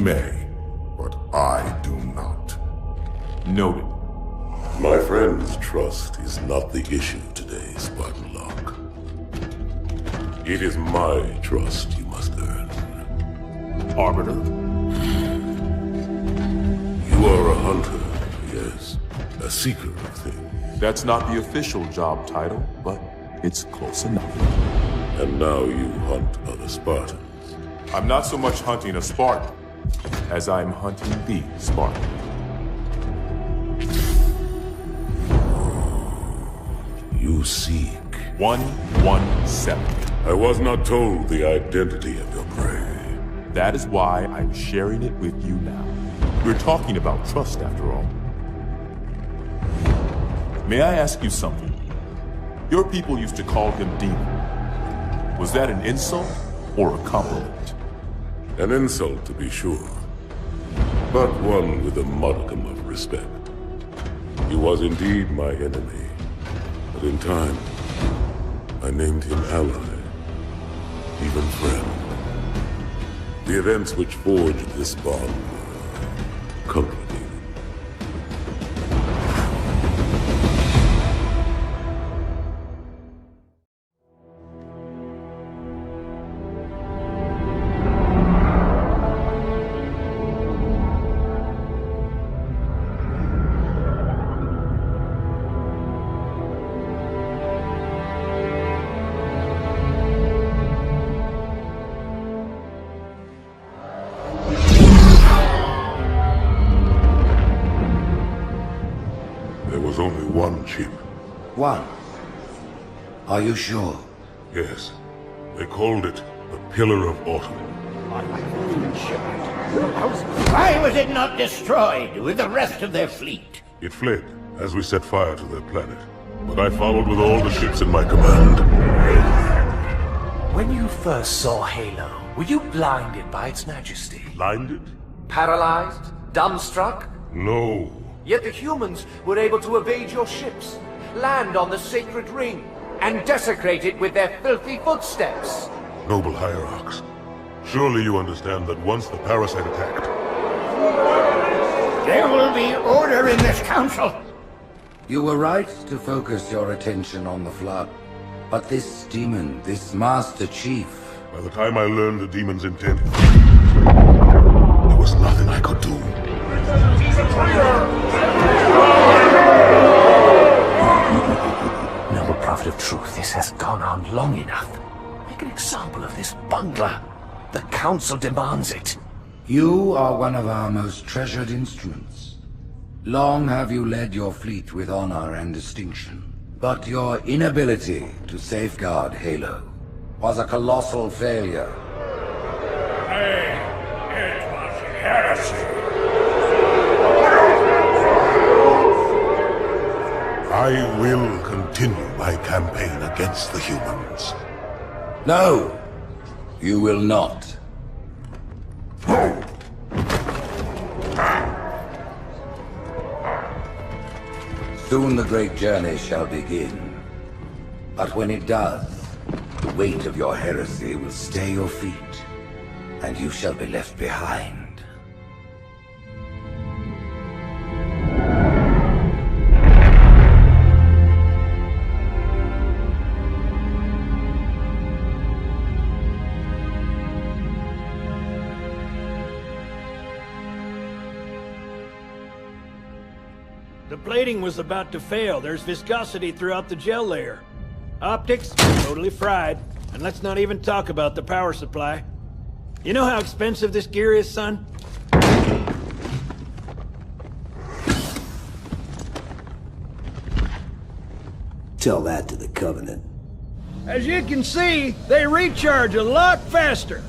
may, but I do not. Noted. My friend's trust is not the issue today, Spartan Locke. It is my trust you must earn. Arbiter? You are a hunter, yes. A seeker of things. That's not the official job title, but it's close enough. And now you hunt other Spartans. I'm not so much hunting a Spartan, as I'm hunting the Spartan. You seek. 117. I was not told the identity of your prey. That is why I'm sharing it with you now. We're talking about trust, after all. May I ask you something? Your people used to call him Demon. Was that an insult or a compliment? An insult, to be sure, but one with a modicum of respect. He was indeed my enemy, but in time, I named him ally, even friend. The events which forged this bond were complicated. There was only one chip. One? Are you sure? Yes. They called it the Pillar of Autumn. Why was it not destroyed with the rest of their fleet? It fled as we set fire to their planet. But I followed with all the ships in my command. When you first saw Halo, were you blinded by its majesty? Blinded? Paralyzed? Dumbstruck? No. Yet the humans were able to evade your ships, land on the sacred ring, and desecrate it with their filthy footsteps. Noble hierarchs, surely you understand that once the parasite attacked... There will be order in this council. You were right to focus your attention on the Flood. But this demon, this Master Chief... By the time I learned the demon's intent, there was nothing I could do. Noble Prophet of Truth, this has gone on long enough. Make an example of this bungler. The Council demands it. You are one of our most treasured instruments. Long have you led your fleet with honor and distinction. But your inability to safeguard Halo was a colossal failure. It was heresy. I will continue my campaign against the humans. No, you will not. Soon the great journey shall begin. But when it does, the weight of your heresy will stay your feet, and you shall be left behind. The plating was about to fail. There's viscosity throughout the gel layer. Optics, totally fried. And let's not even talk about the power supply. You know how expensive this gear is, son? Tell that to the Covenant. As you can see, they recharge a lot faster.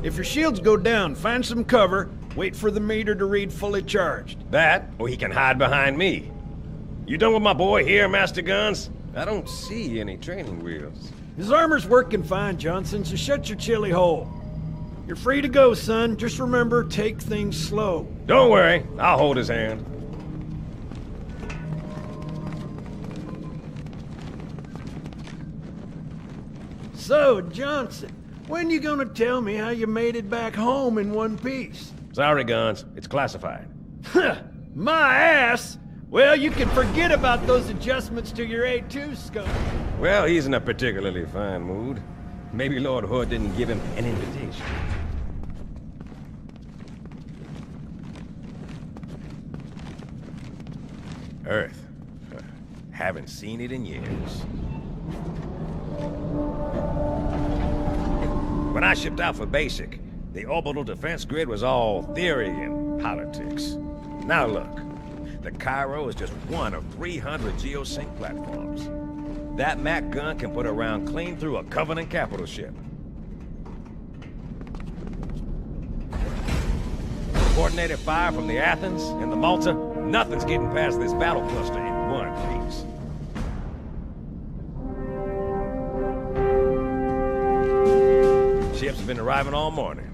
If your shields go down, find some cover, wait for the meter to read fully charged. That, or he can hide behind me. You done with my boy here, Master Guns? I don't see any training wheels. His armor's working fine, Johnson, so shut your chilly hole. You're free to go, son. Just remember, take things slow. Don't worry, I'll hold his hand. So, Johnson, When you gonna tell me how you made it back home in one piece? Sorry, Guns. It's classified. My ass! Well, you can forget about those adjustments to your A2 scope. Well, he's in a particularly fine mood. Maybe Lord Hood didn't give him an invitation. Earth. Haven't seen it in years. When I shipped out for basic, the orbital defense grid was all theory and politics. Now look, the Cairo is just one of 300 geosync platforms. That Mac gun can put a round clean through a Covenant capital ship. Coordinated fire from the Athens and the Malta, nothing's getting past this battle cluster in one piece. Ships have been arriving all morning.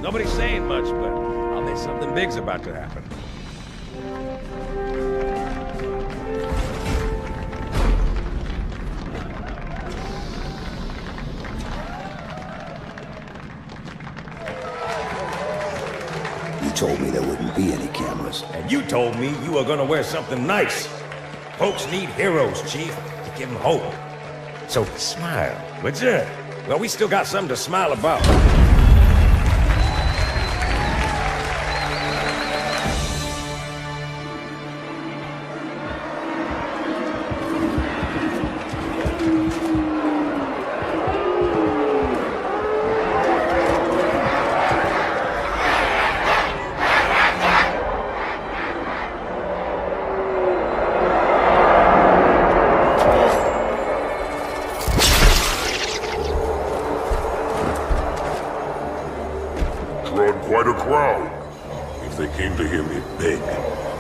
Nobody's saying much, but I'll bet something big's about to happen. You told me there wouldn't be any cameras. And you told me you were gonna wear something nice. Folks need heroes, Chief, to give them hope. So smile, would you? Well, we still got something to smile about. Drawn quite a crowd. If they came to hear me beg,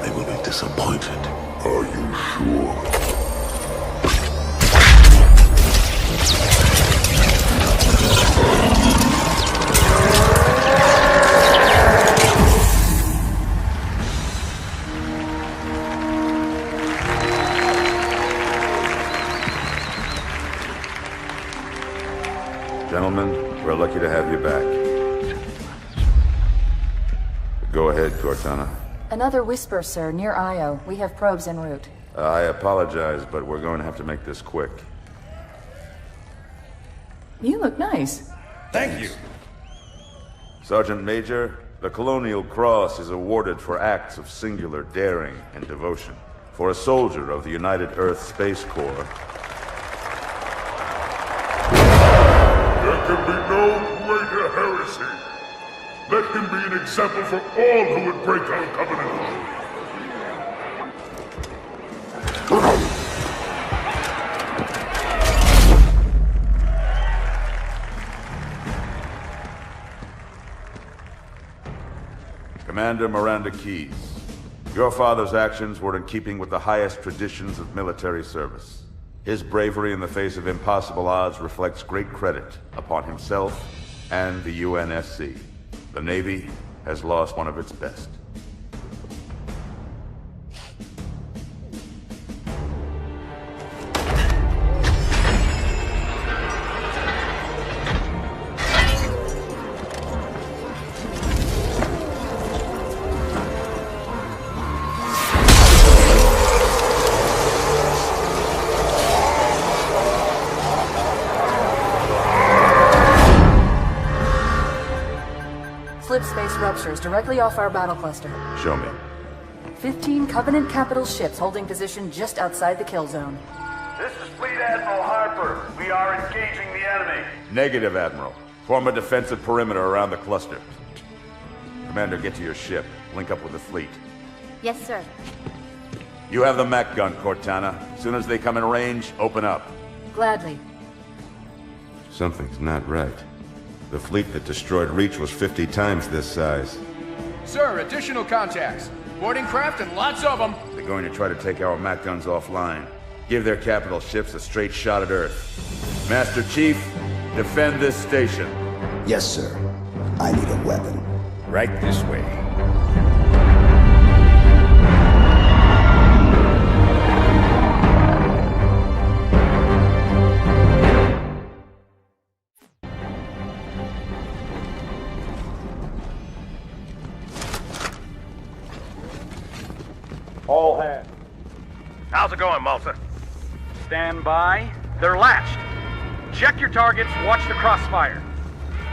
they will be disappointed. Are you sure? Gentlemen, we're lucky to have you back. Go ahead, Cortana. Another whisper, sir, near Io. We have probes en route. I apologize, but we're going to have to make this quick. You look nice. Thank you. Sergeant Major, the Colonial Cross is awarded for acts of singular daring and devotion. For a soldier of the United Earth Space Corps. There can be no greater heresy. Let him be an example for all who would break our covenant. Commander Miranda Keyes, your father's actions were in keeping with the highest traditions of military service. His bravery in the face of impossible odds reflects great credit upon himself and the UNSC. The Navy has lost one of its best. Slip space ruptures directly off our battle cluster. Show me. 15 Covenant capital ships holding position just outside the kill zone. This is Fleet Admiral Harper. We are engaging the enemy. Negative, Admiral. Form a defensive perimeter around the cluster. Commander, get to your ship. Link up with the fleet. Yes, sir. You have the Mac gun, Cortana. As soon as they come in range, open up. Gladly. Something's not right. The fleet that destroyed Reach was 50 times this size. Sir, additional contacts. Boarding craft and lots of them. They're going to try to take our Mac guns offline. Give their capital ships a straight shot at Earth. Master Chief, defend this station. Yes, sir. I need a weapon. Right this way. All hands. How's it going, Malta? Stand by. They're latched. Check your targets, watch the crossfire.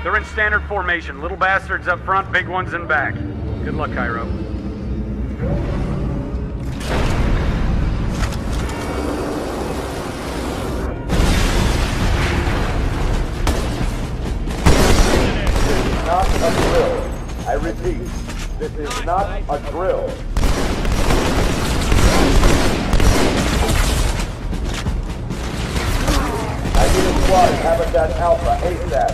They're in standard formation. Little bastards up front, big ones in back. Good luck, Cairo. Not a drill. I repeat, this is not a drill. I need a squad at Habitat Alpha ASAP.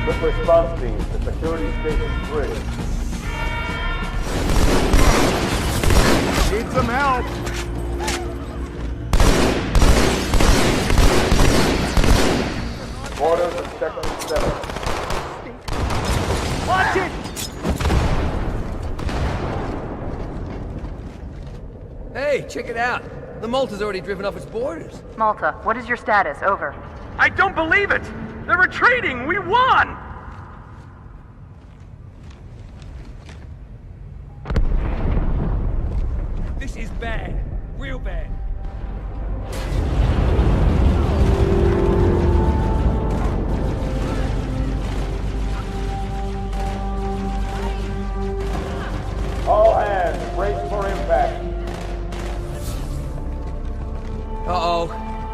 Quick response teams to Security Station 3. Need some help! Orders of Sector 7. Watch it! Hey, check it out. The Malta's already driven off its borders. Malta, what is your status? Over. I don't believe it! They're retreating! We won! This is bad. Real bad. All hands, brace for impact. Uh-oh.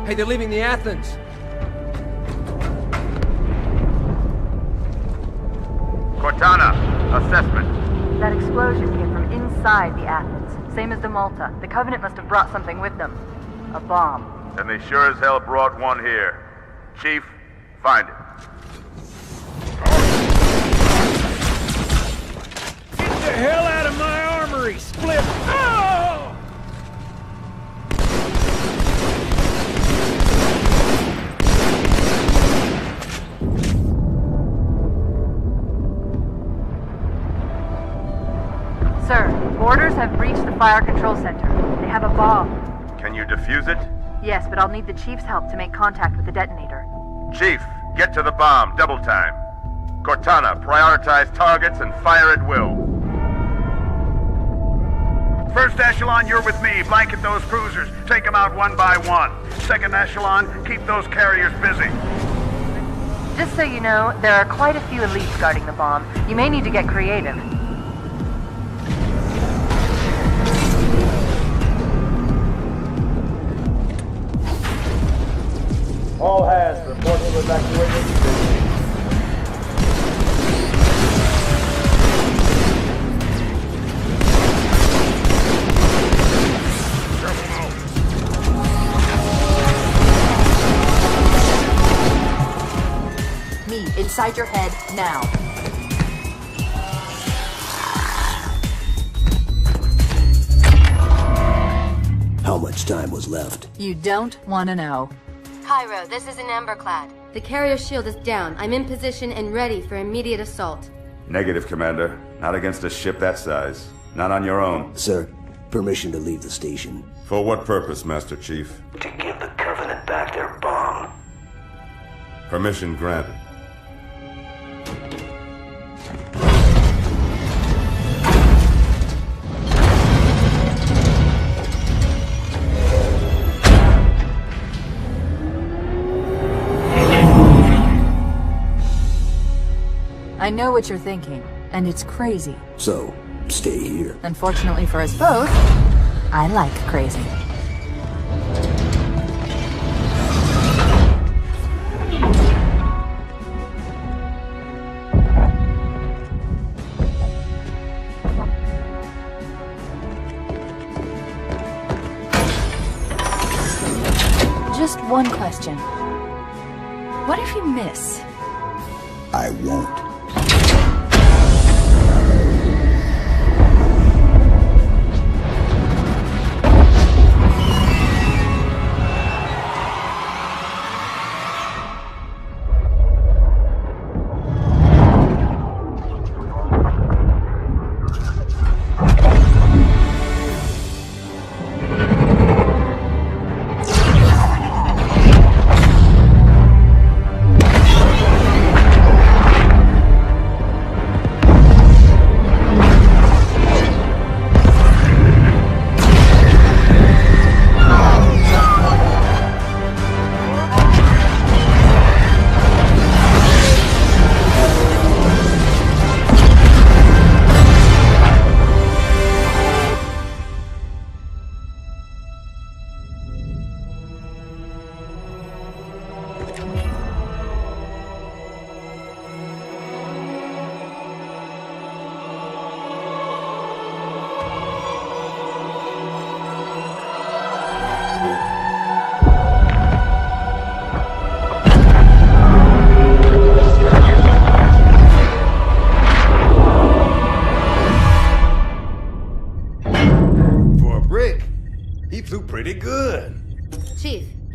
Hey, they're leaving the Athens. Cortana, assessment. That explosion came from inside the Athens. Same as the Malta. The Covenant must have brought something with them. A bomb. And they sure as hell brought one here. Chief, find it. Get the hell out of my armory, Split! Oh! Sir, boarders have breached the fire control center. They have a bomb. Can you defuse it? Yes, but I'll need the Chief's help to make contact with the detonator. Chief, get to the bomb, double time. Cortana, prioritize targets and fire at will. First echelon, you're with me. Blanket those cruisers. Take them out one by one. Second echelon, keep those carriers busy. Just so you know, there are quite a few elites guarding the bomb. You may need to get creative. All hands, report to evacuation. Me, inside your head, now. How much time was left? You don't want to know. Cairo, this is an Emberclad. The carrier shield is down. I'm in position and ready for immediate assault. Negative, Commander. Not against a ship that size. Not on your own. Sir, permission to leave the station. For what purpose, Master Chief? To give the Covenant back their bomb. Permission granted. I know what you're thinking, and it's crazy. So, stay here. Unfortunately for us both, I like crazy. Just one question. What if you miss? I won't.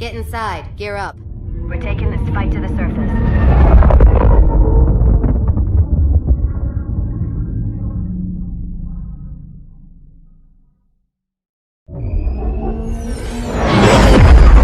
Get inside. Gear up. We're taking this fight to the surface.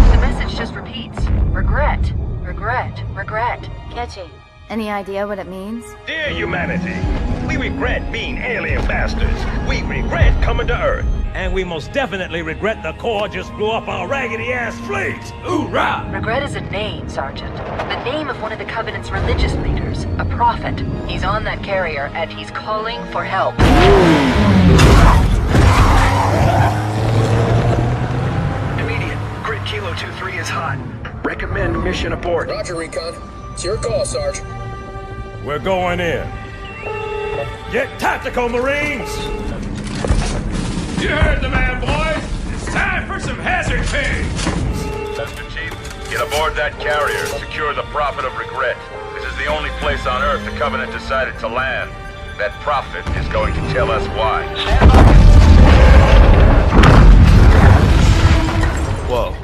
The message just repeats. Regret. Regret. Regret. Catchy. Any idea what it means? Dear humanity, we regret being alien bastards. We regret coming to Earth. And we most definitely regret the Corps just blew up our raggedy-ass fleet. Hoorah! Regret is a name, Sergeant. The name of one of the Covenant's religious leaders. A prophet. He's on that carrier, and he's calling for help. Immediate. Grid Kilo 2-3 is hot. Recommend mission abort. Roger, Recon. It's your call, Sarge. We're going in. Get tactical, Marines! You heard the man, boys. It's time for some hazard pay. Master Chief, get aboard that carrier. Secure the Prophet of Regret. This is the only place on Earth the Covenant decided to land. That Prophet is going to tell us why. Whoa.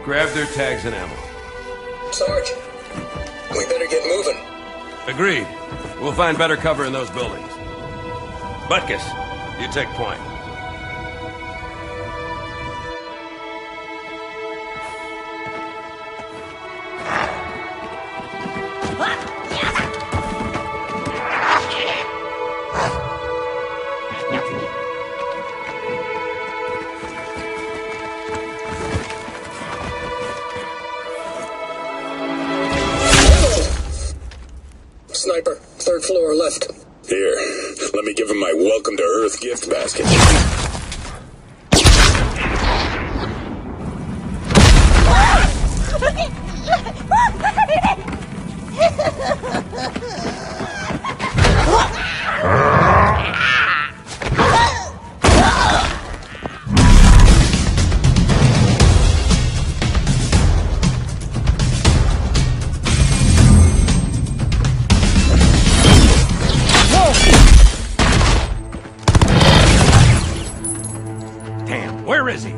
Grab their tags and ammo. Sarge, we better get moving. Agreed. We'll find better cover in those buildings. Butkus, you take point. Sniper, third floor left. Here, let me give him my welcome to Earth gift basket. Where is he?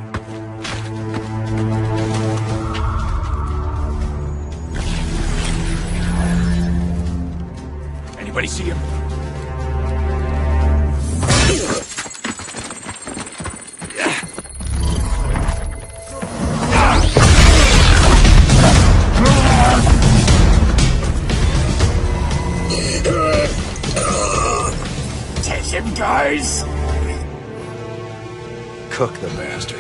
Anybody see him? Take him, guys! Cook the bastard.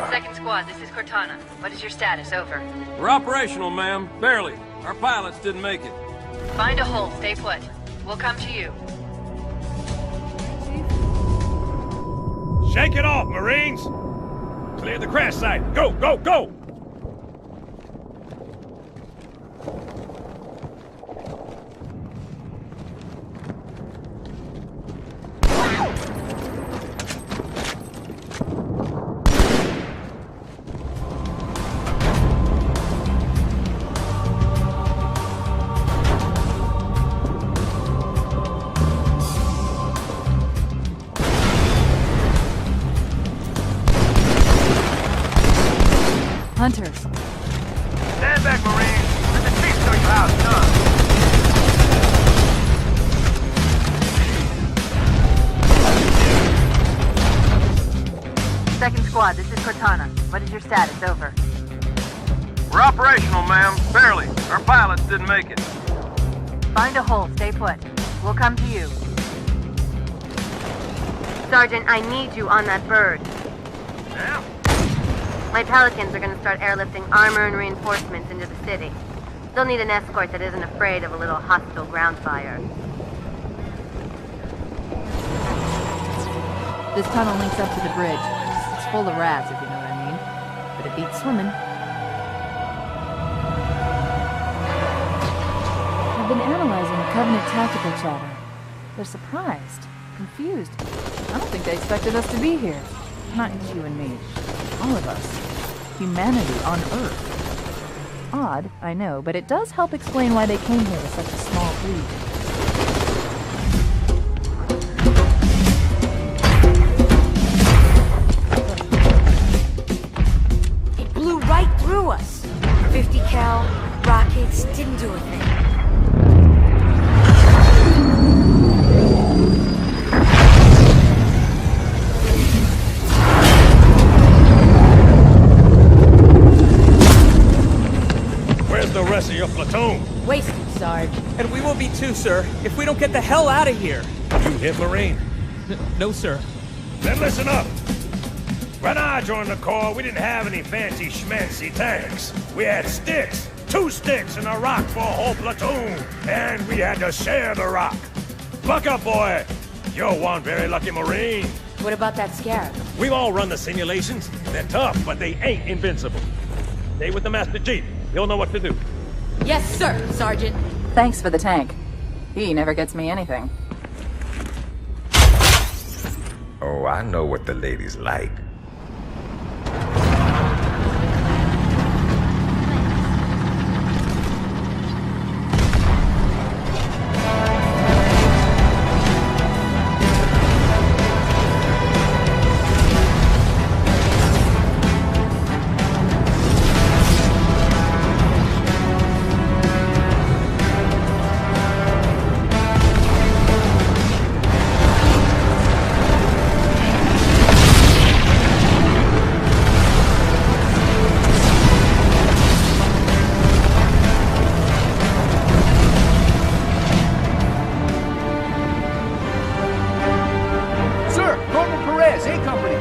Second squad, this is Cortana. What is your status? Over. We're operational, ma'am. Barely. Our pilots didn't make it. Find a hole. Stay put. We'll come to you. Shake it off, Marines! Clear the crash site. Go, go, go! Hunters. Stand back, Marines. Let the chief show you how it's done. Second squad, this is Cortana. What is your status? Over. We're operational, ma'am. Barely. Our pilots didn't make it. Find a hole, stay put. We'll come to you. Sergeant, I need you on that bird. Now? My Pelicans are gonna start airlifting armor and reinforcements into the city. They'll need an escort that isn't afraid of a little hostile ground fire. This tunnel links up to the bridge. It's full of rats, if you know what I mean. But it beats swimming. I've been analyzing the Covenant tactical chatter. They're surprised, confused. I don't think they expected us to be here. Not you and me. All of us. Humanity on Earth. Odd, I know, but it does help explain why they came here with such a small fleet. It blew right through us. 50 cal rockets didn't do a thing. The rest of your platoon? Wasted, Sarge. And we will be too, sir, if we don't get the hell out of here. You hit Marine? No, sir. Then listen up. When I joined the Corps, we didn't have any fancy schmancy tanks. We had sticks. 2 sticks and a rock for a whole platoon. And we had to share the rock. Buck up, boy. You're one very lucky Marine. What about that Scarab? We've all run the simulations. They're tough, but they ain't invincible. Stay with the Master Chief. He'll know what to do. Yes, sir, Sergeant. Thanks for the tank. He never gets me anything. Oh, I know what the ladies like.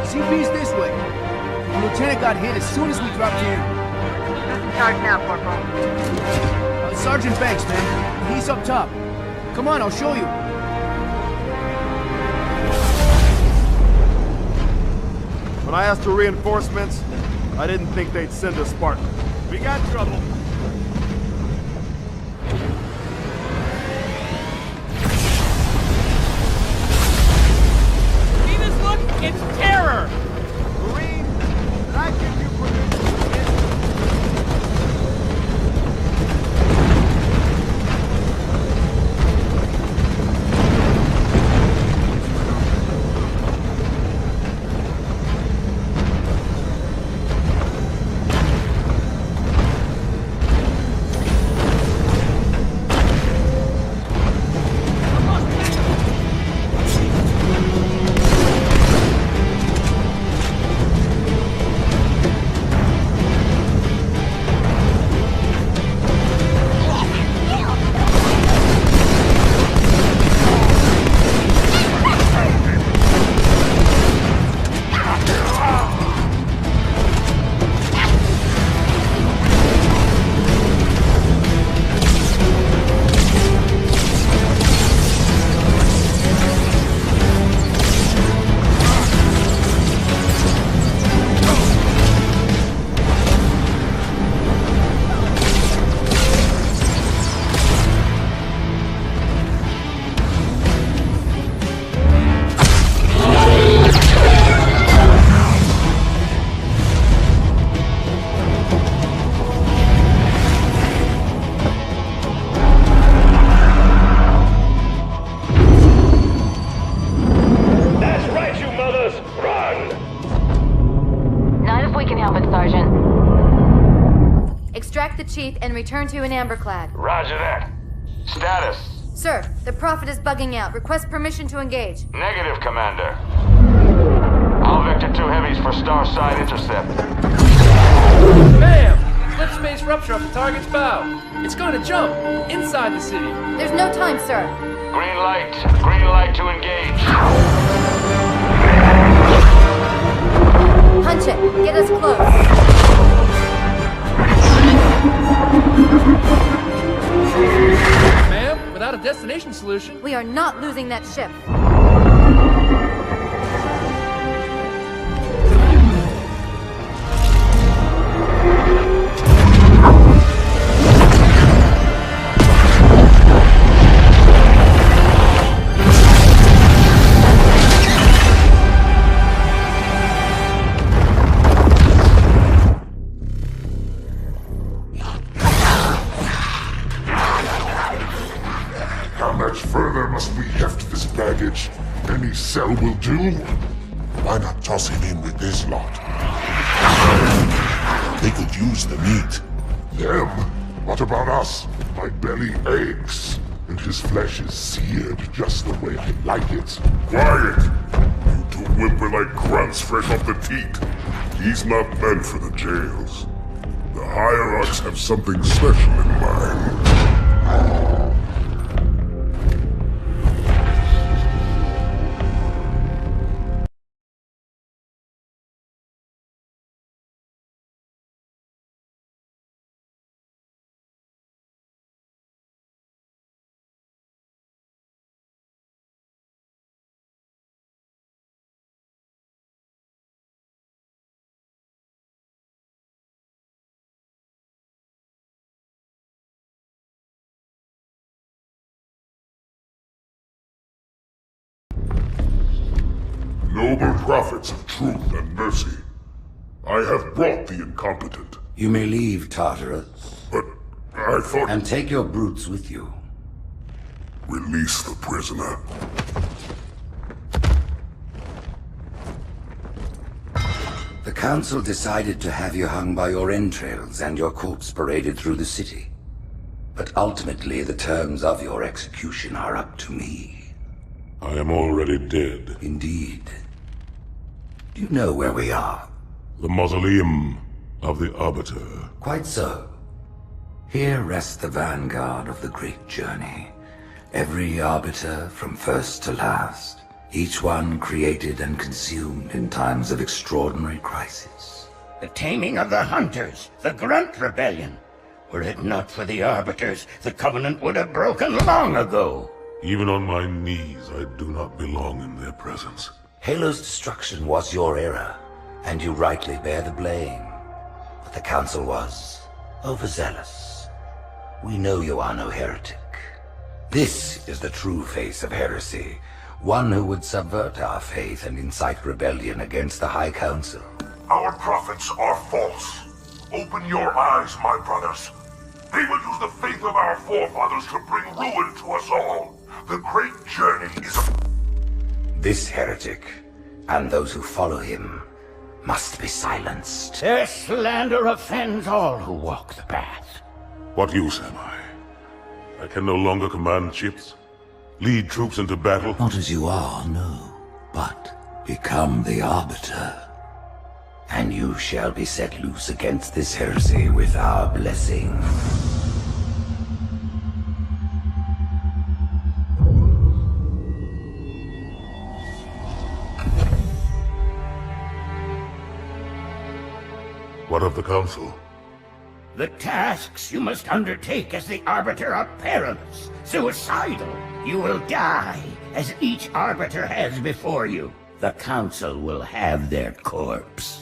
CP's this way. The lieutenant got hit as soon as we dropped in. Who's in charge now, Corporal? Sergeant Banks, man. He's up top. Come on, I'll show you. When I asked for reinforcements, I didn't think they'd send a Spartan. We got trouble. See this look? It's terror! Marine, did I give you permission to hit? Chief, and return to an amberclad. Roger that. Status? Sir, the Prophet is bugging out. Request permission to engage. Negative, Commander. I'll vector 2 heavies for Starside intercept. Bam! Slip space rupture off the target's bow. It's going to jump inside the city. There's no time, sir. Green light to engage. Punch it. Get us close. Ma'am, without a destination solution... We are not losing that ship. How much further must we heft this baggage? Any cell will do? Why not toss him in with this lot? They could use the meat. Them? What about us? My belly aches, and his flesh is seared just the way I like it. Quiet! You two whimper like grunts fresh off the teat. He's not meant for the jails. The hierarchs have something special in mind. Noble prophets of truth and mercy, I have brought the incompetent. You may leave, Tartarus. But I thought... And take your brutes with you. Release the prisoner. The council decided to have you hung by your entrails and your corpse paraded through the city. But ultimately, the terms of your execution are up to me. I am already dead. Indeed. Do you know where we are? The mausoleum of the Arbiter. Quite so. Here rests the vanguard of the great journey. Every Arbiter from first to last. Each one created and consumed in times of extraordinary crisis. The taming of the Hunters, the Grunt Rebellion. Were it not for the Arbiters, the Covenant would have broken long ago. Even on my knees, I do not belong in their presence. Halo's destruction was your error, and you rightly bear the blame. But the Council was overzealous. We know you are no heretic. This is the true face of heresy, one who would subvert our faith and incite rebellion against the High Council. Our prophets are false. Open your eyes, my brothers. They will use the faith of our forefathers to bring ruin to us all. The great journey is a... This heretic, and those who follow him, must be silenced. Their slander offends all who walk the path. What use am I? I can no longer command ships, lead troops into battle. Not as you are, no, but become the Arbiter. And you shall be set loose against this heresy with our blessing. What of the Council? The tasks you must undertake as the Arbiter are perilous, suicidal. You will die, as each Arbiter has before you. The Council will have their corpse.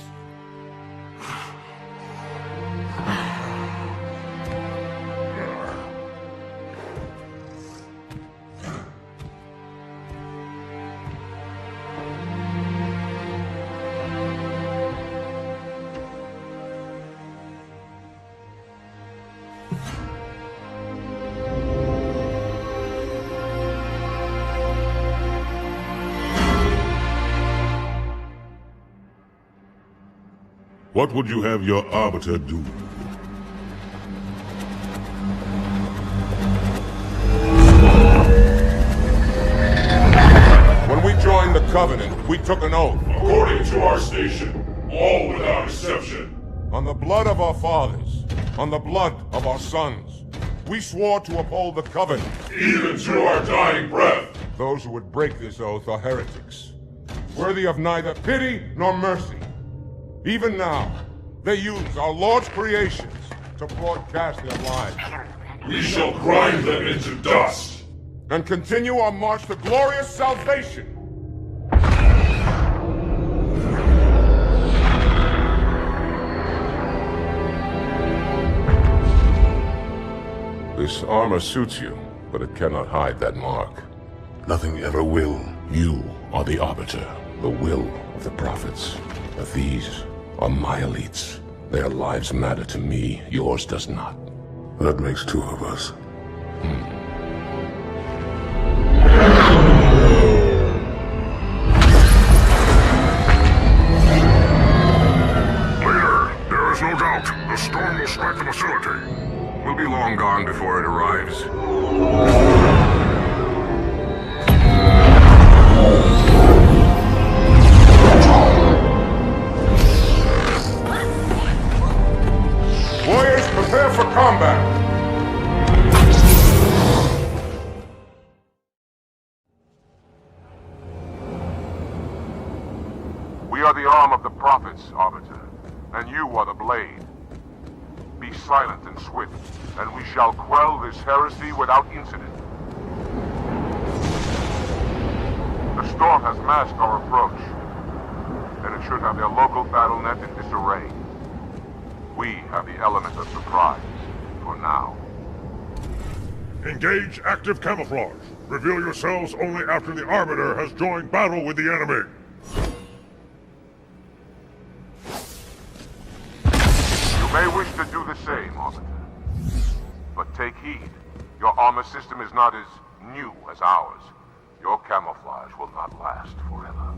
What would you have your Arbiter do? When we joined the Covenant, we took an oath. According to our station, all without exception. On the blood of our fathers, On the blood of our sons. We swore to uphold the Covenant. Even to our dying breath. Those who would break this oath are heretics. Worthy of neither pity nor mercy. Even now, they use our Lord's creations to broadcast their lies. We shall grind them into dust. And continue our march to glorious salvation. This armor suits you, but it cannot hide that mark. Nothing ever will. You are the Arbiter, the will of the Prophets. But these are my elites. Their lives matter to me, yours does not. That makes two of us. Leader, there is no doubt the storm will strike the facility. We'll be long gone before it arrives. Warriors, prepare for combat! We are the arm of the Prophets, Arbiter, and you are the blade. Be silent and swift, and we shall quell this heresy without incident. The storm has masked our approach, and it should have their local battle net in disarray. We have the element of surprise, for now. Engage active camouflage. Reveal yourselves only after the Arbiter has joined battle with the enemy. You may wish to do the same, Arbiter. But take heed. Your armor system is not as new as ours. Your camouflage will not last forever.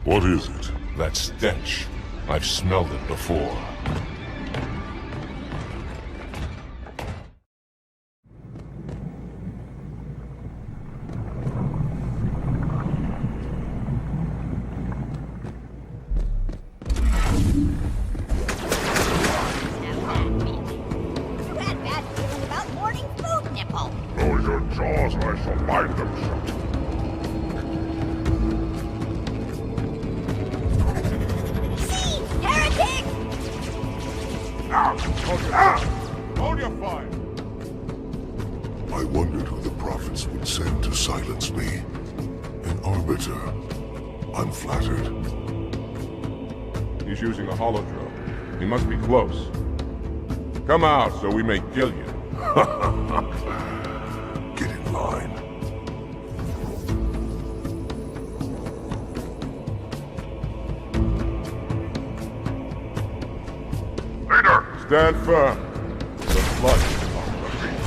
What is it? That stench. I've smelled it before. Lower your jaws or I shall bind them shut. Hold your fire! I wondered who the Prophets would send to silence me. An Arbiter. I'm flattered. He's using a holodrome. He must be close. Come out so we may kill you. Get in line. Leader! Stand firm. The flood is on the feet.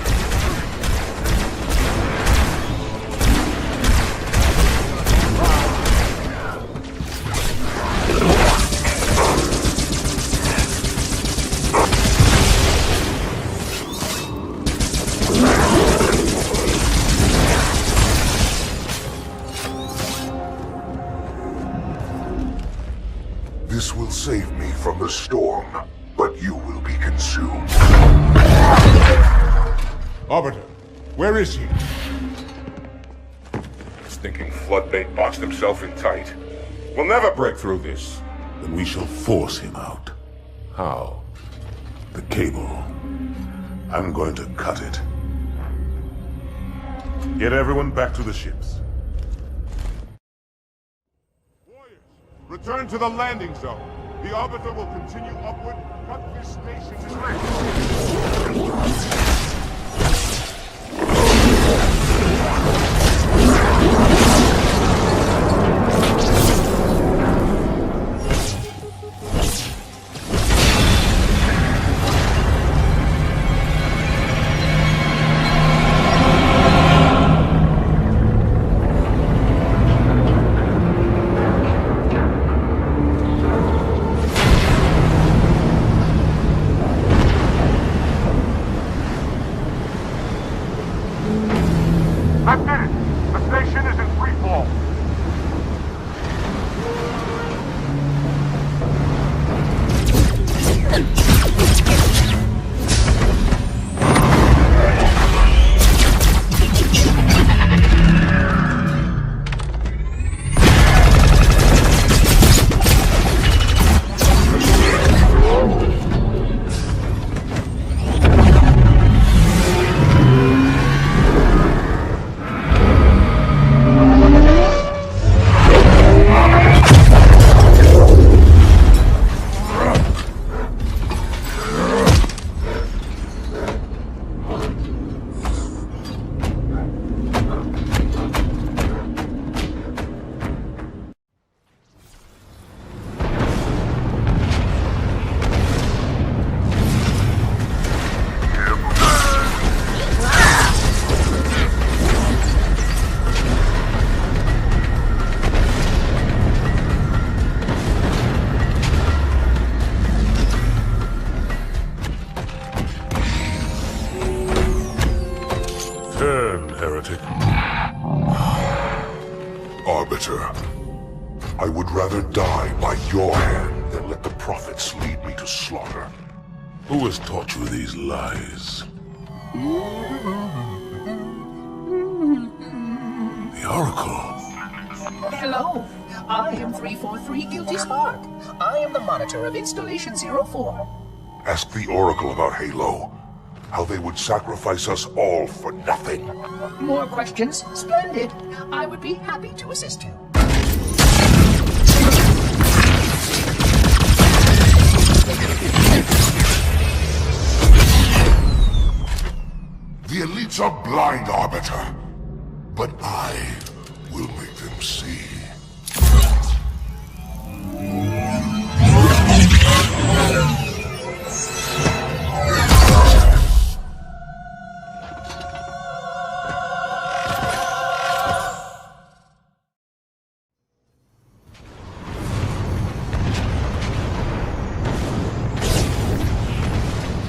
This will save me from the storm, but you will be consumed. Arbiter, where is he? Stinking floodbait boxed himself in tight. We'll never break through this. Then we shall force him out. How? The cable. I'm going to cut it. Get everyone back to the ships. Return to the landing zone. The Arbiter will continue upward, cut this station in half. Arbiter. I would rather die by your hand than let the prophets lead me to slaughter. Who has taught you these lies? The Oracle. Hello, I am 343 Guilty Spark. I am the monitor of Installation 04. Ask the Oracle about Halo. How they would sacrifice us all for nothing. More questions? Splendid. I would be happy to assist you. The elites are blind, Arbiter. But I will make them see.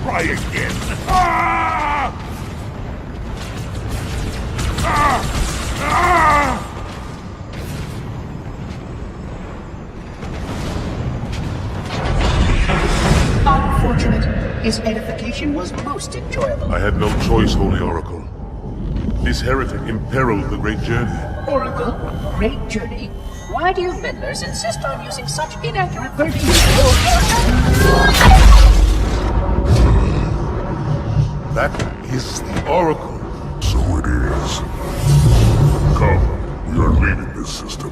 Try again. Ah! Ah! Ah! Unfortunate. His edification was most enjoyable. I had no choice, Holy Oracle. This heretic imperiled the great journey. Oracle, great journey. Why do you meddlers insist on using such inaccurate verbiage? That is the Oracle. So it is. Come, we are leaving this system.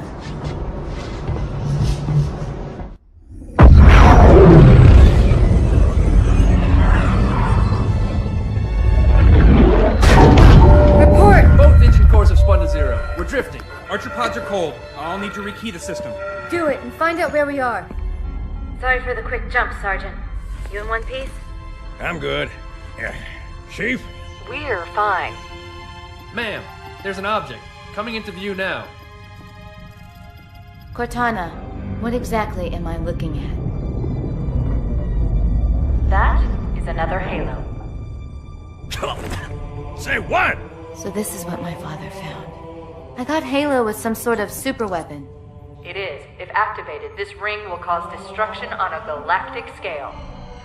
Report! Both engine cores have spun to zero. We're drifting. Archer pods are cold. I'll need to rekey the system. Do it and find out where we are. Sorry for the quick jump, Sergeant. You in one piece? I'm good. Chief? We're fine. Ma'am, there's an object. Coming into view now. Cortana, what exactly am I looking at? That is another Halo. Say what? So this is what my father found. I thought Halo was some sort of super weapon. It is. If activated, this ring will cause destruction on a galactic scale.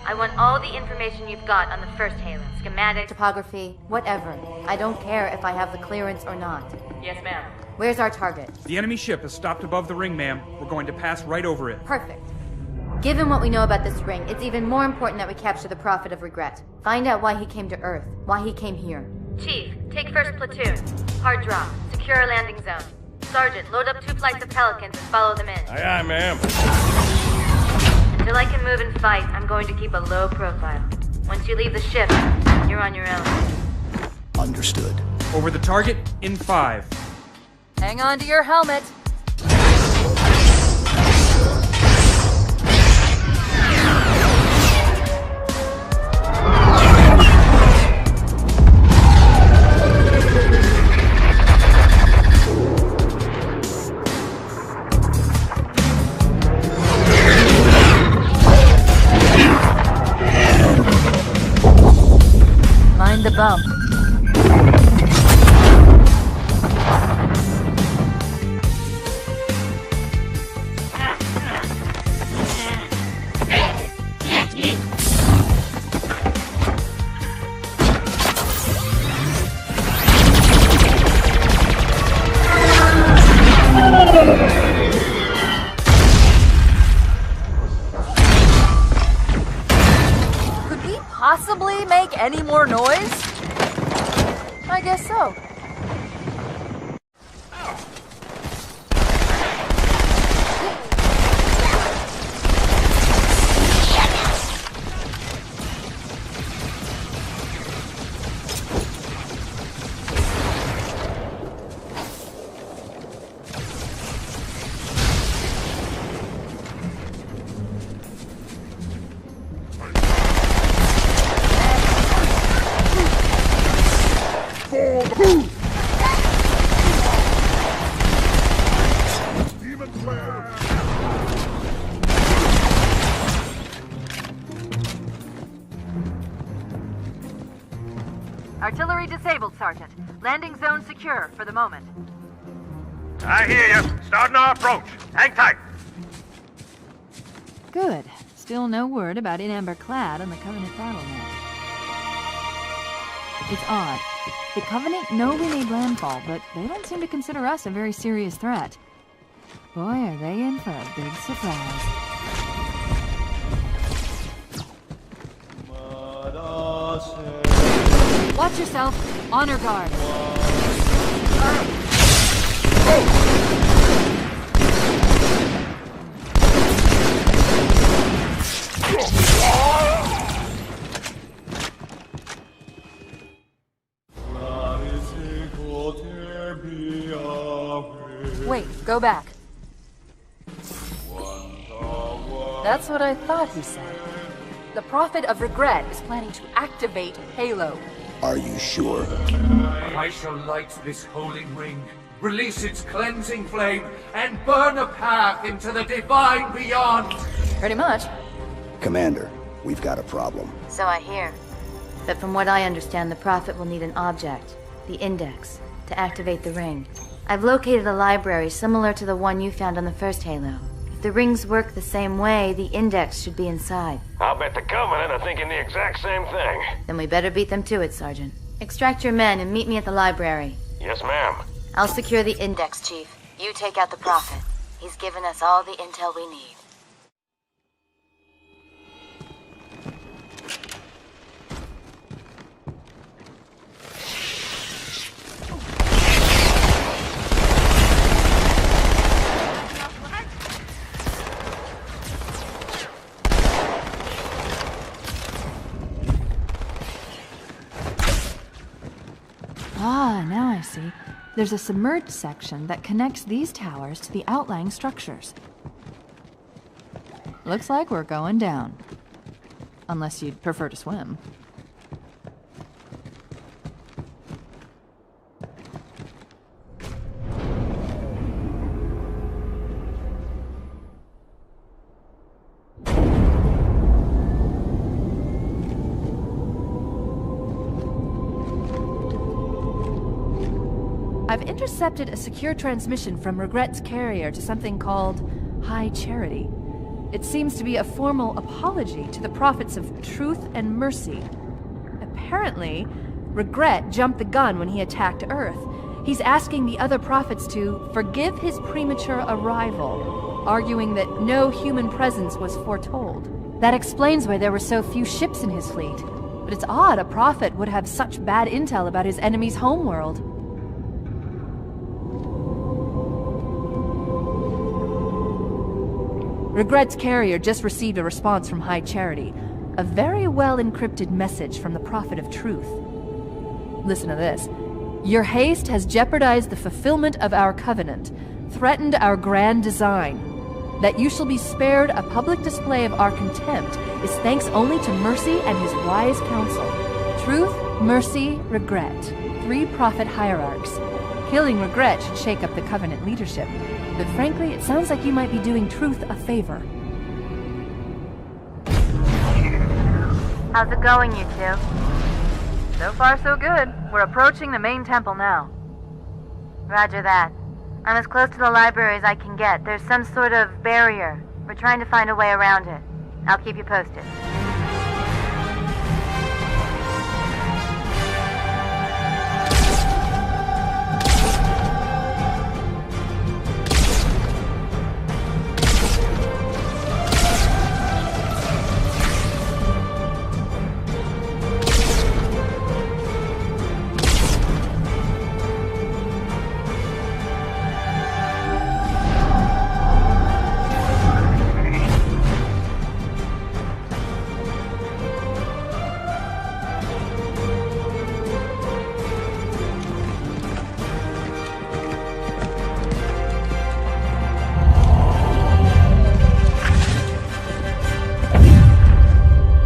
I want all the information you've got on the first Halo. Schematic, topography, whatever. I don't care if I have the clearance or not. Yes, ma'am. Where's our target? The enemy ship has stopped above the ring, ma'am. We're going to pass right over it. Perfect. Given what we know about this ring, it's even more important that we capture the Prophet of Regret. Find out why he came to Earth, why he came here. Chief, take first platoon. Hard drop. Secure a landing zone. Sergeant, load up 2 flights of Pelicans and follow them in. Aye, aye, ma'am. Until I can move and fight, I'm going to keep a low profile. Once you leave the ship, you're on your own. Understood. Over the target in 5. Hang on to your helmet. Mind the bump. Could we possibly make any more noise? I guess so. Artillery disabled, Sergeant. Landing zone secure for the moment. I hear you. Starting our approach. Hang tight. Good. Still no word about In Amber Clad on the Covenant BattleNet. It's odd. The Covenant know we made landfall, but they don't seem to consider us a very serious threat. Boy, are they in for a big surprise. Watch yourself. Honor guard. Wait, go back. That's what I thought he said. The Prophet of Regret is planning to activate Halo. Are you sure? I shall light this holy ring, release its cleansing flame, and burn a path into the divine beyond. Pretty much. Commander, we've got a problem. So I hear. But from what I understand, the Prophet will need an object, the Index, to activate the ring. I've located a library similar to the one you found on the first Halo. If the rings work the same way, the Index should be inside. I'll bet the Covenant are thinking the exact same thing. Then we better beat them to it, Sergeant. Extract your men and meet me at the library. Yes, ma'am. I'll secure the Index, Chief. You take out the Prophet. He's given us all the intel we need. Ah, now I see. There's a submerged section that connects these towers to the outlying structures. Looks like we're going down. Unless you'd prefer to swim. I've intercepted a secure transmission from Regret's carrier to something called High Charity. It seems to be a formal apology to the prophets of truth and mercy. Apparently, Regret jumped the gun when he attacked Earth. He's asking the other prophets to forgive his premature arrival, arguing that no human presence was foretold. That explains why there were so few ships in his fleet. But it's odd a prophet would have such bad intel about his enemy's homeworld. Regret's carrier just received a response from High Charity. A very well-encrypted message from the Prophet of Truth. Listen to this. Your haste has jeopardized the fulfillment of our covenant, threatened our grand design. That you shall be spared a public display of our contempt is thanks only to Mercy and his wise counsel. Truth, Mercy, Regret. 3 prophet hierarchs. Killing Regret should shake up the covenant leadership. But frankly, it sounds like you might be doing Truth a favor. How's it going, you two? So far, so good. We're approaching the main temple now. Roger that. I'm as close to the library as I can get. There's some sort of barrier. We're trying to find a way around it. I'll keep you posted.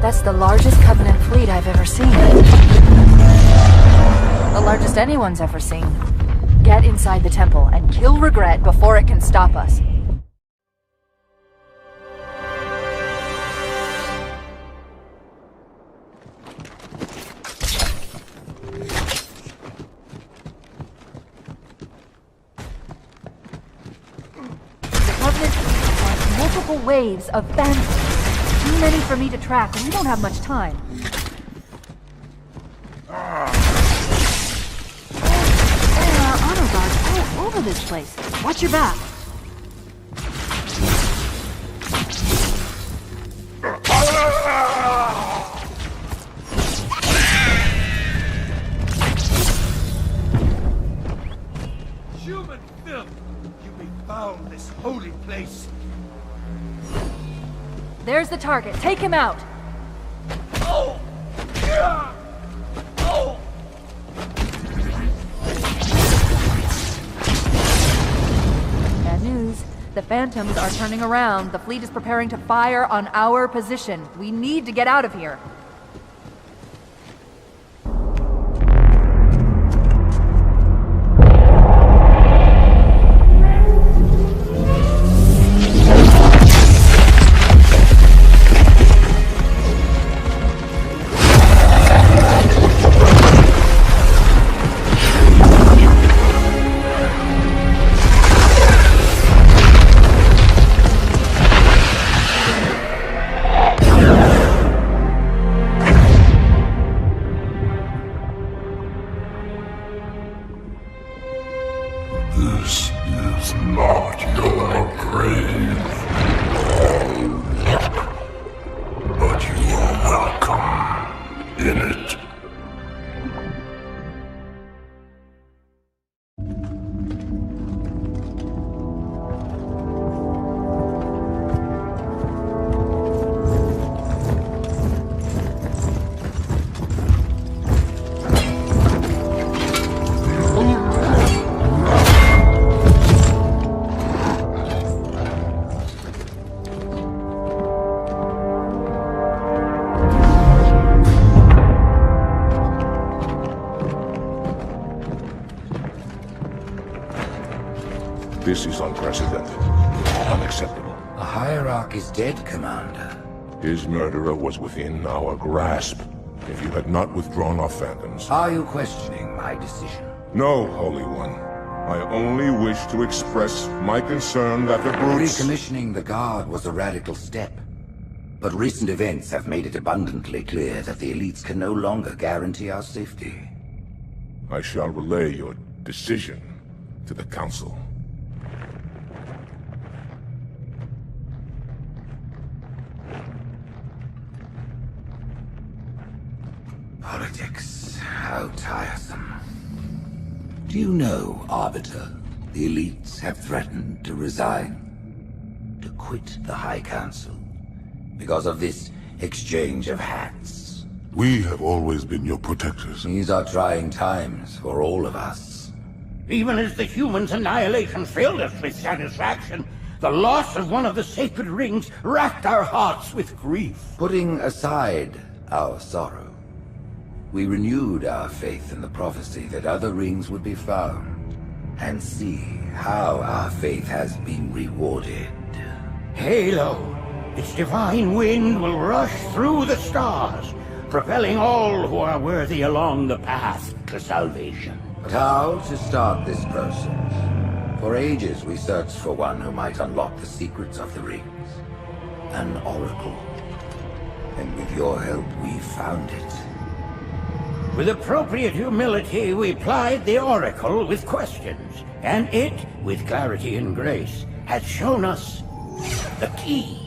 That's the largest Covenant fleet I've ever seen. The largest anyone's ever seen. Get inside the temple and kill Regret before it can stop us. multiple waves of phantoms. Too many for me to track, and we don't have much time. There are honor guards all over this place. Watch your back. Human filth! You befoul this holy place! There's the target. Take him out! Oh! Yeah! Oh! Bad news. The Phantoms are turning around. The fleet is preparing to fire on our position. We need to get out of here. This is not your grave, but you are welcome in it. This is unprecedented. Unacceptable. The Hierarch is dead, Commander. His murderer was within our grasp. If you had not withdrawn our phantoms... Are you questioning my decision? No, Holy One. I only wish to express my concern that the brutes... Recommissioning the Guard was a radical step. But recent events have made it abundantly clear that the elites can no longer guarantee our safety. I shall relay your decision to the Council. Politics. How tiresome. Do you know, Arbiter, the elites have threatened to resign, to quit the High Council, because of this exchange of hats? We have always been your protectors. These are trying times for all of us. Even as the humans' annihilation filled us with satisfaction, the loss of one of the sacred rings racked our hearts with grief. Putting aside our sorrow, we renewed our faith in the prophecy that other rings would be found, and see how our faith has been rewarded. Halo, its divine wind will rush through the stars, propelling all who are worthy along the path to salvation. But how to start this process? For ages we searched for one who might unlock the secrets of the rings. An oracle. And with your help we found it. With appropriate humility, we plied the Oracle with questions, and it, with clarity and grace, has shown us the key.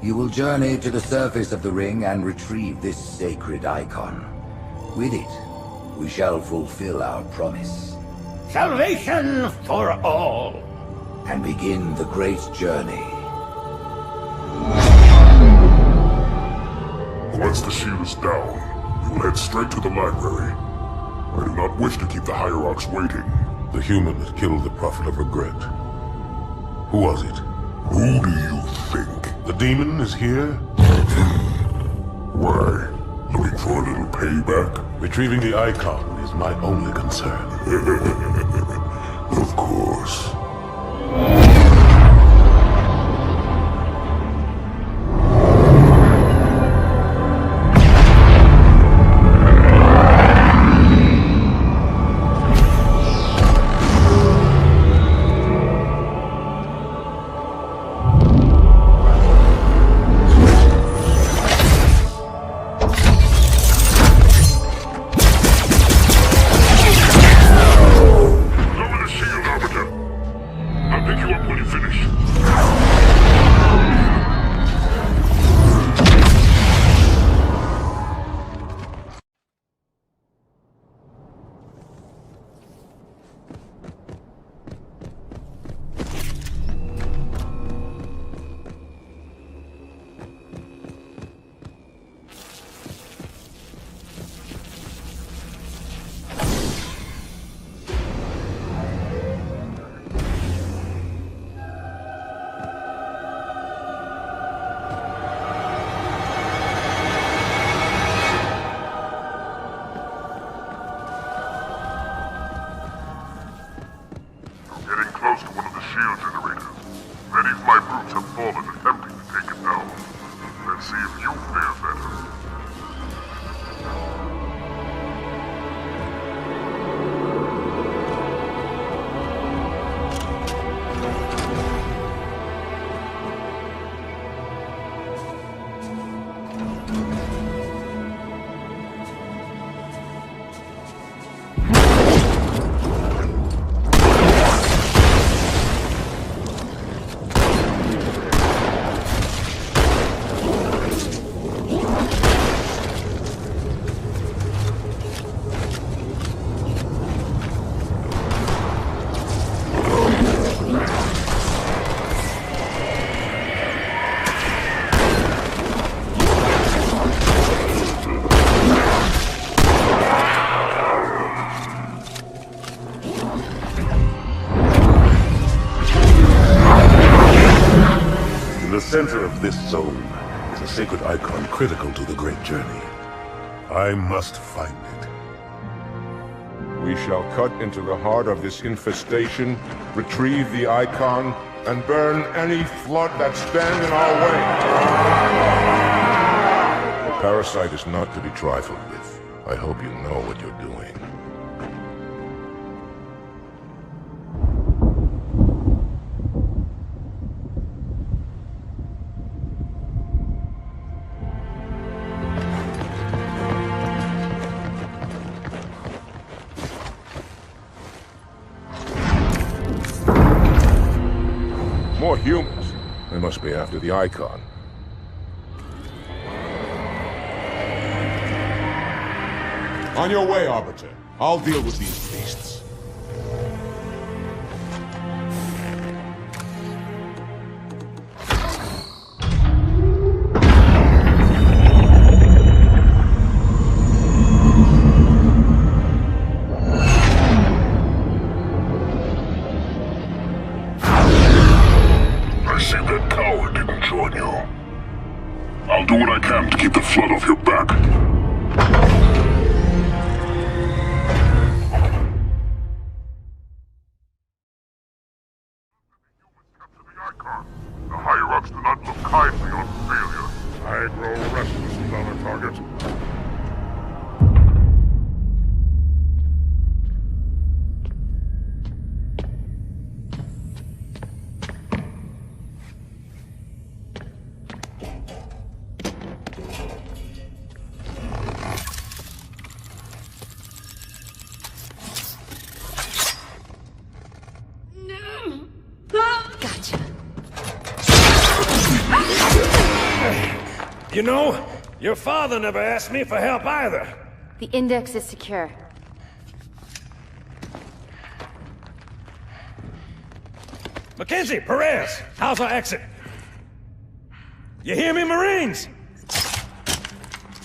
You will journey to the surface of the ring and retrieve this sacred icon. With it, we shall fulfill our promise. Salvation for all. And begin the great journey. Once the shield is down, we will head straight to the library. I do not wish to keep the Hierarchs waiting. The human that killed the Prophet of Regret. Who was it? Who do you think? The demon is here? Why? Looking for a little payback? Retrieving the icon is my only concern. Of course. you up when you finish. Close to one of the shield generators. Many of my brutes have fallen attempting to take it down. Let's see if you fare better. The center of this zone is a sacred icon critical to the Great Journey. I must find it. We shall cut into the heart of this infestation, retrieve the icon, and burn any flood that stand in our way. The parasite is not to be trifled with. I hope you know what you're doing. More humans. They must be after the icon. On your way, Arbiter. I'll deal with these beasts. I'll do what I can to keep the flood off your back. The higher-ups do not look kindly on failure. I grow restless without a target. You know, your father never asked me for help either. The index is secure. Mackenzie, Perez, how's our exit? You hear me, Marines?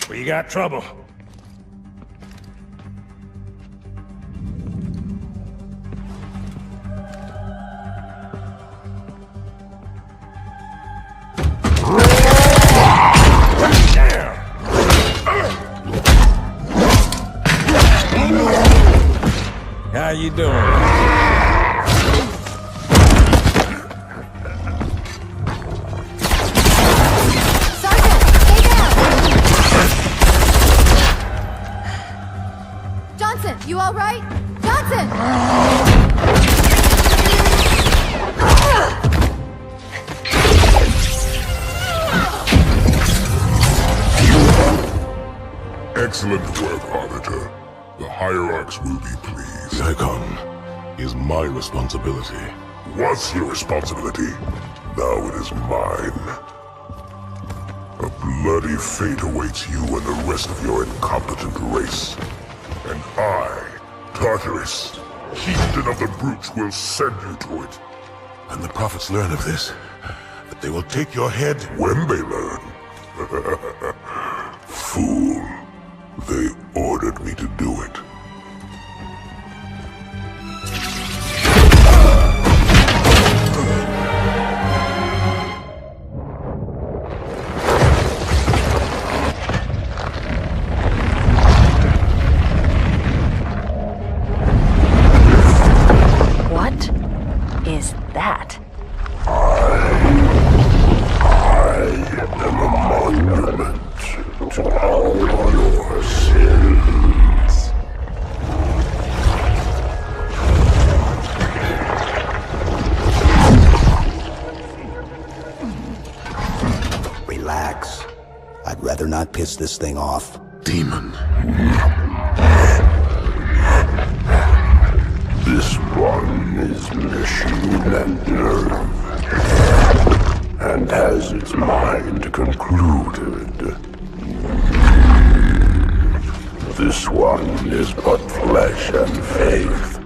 We got trouble. How you doing? Sergeant, stay down! Johnson, you all right? Johnson! Excellent work, Arbiter. The hierarchs will be pleased. The icon is my responsibility. was your responsibility. Now it is mine. A bloody fate awaits you and the rest of your incompetent race. And I, Tartarus, chieftain of the brutes, will send you to it. And the prophets learn of this, that they will take your head when they learn. Fool. They ordered me to do it. What is that? I am a monument to all your sins. Relax. I'd rather not piss this thing off. Demon. This one is machine and nerve, and has its mind concluded. This one is but flesh and faith,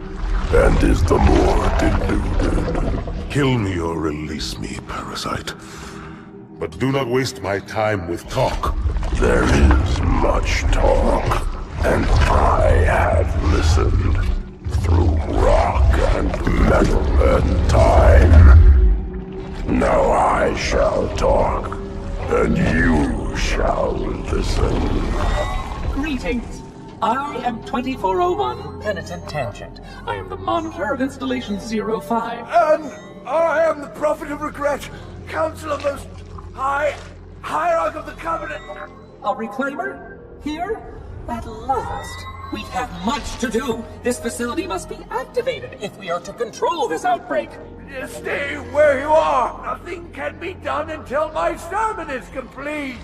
and is the more deluded. Kill me or release me, parasite. But do not waste my time with talk. There is much talk, and I have listened through rock and metal and time. Now I shall talk, and you shall listen. Greetings. I am 2401 Penitent Tangent. I am the monitor of Installation 05. And I am the Prophet of Regret, Council of Most High, Hierarch of the Covenant. A reclaimer? Here? At last. We have much to do. This facility must be activated if we are to control this outbreak. Stay where you are. Nothing can be done until my sermon is complete.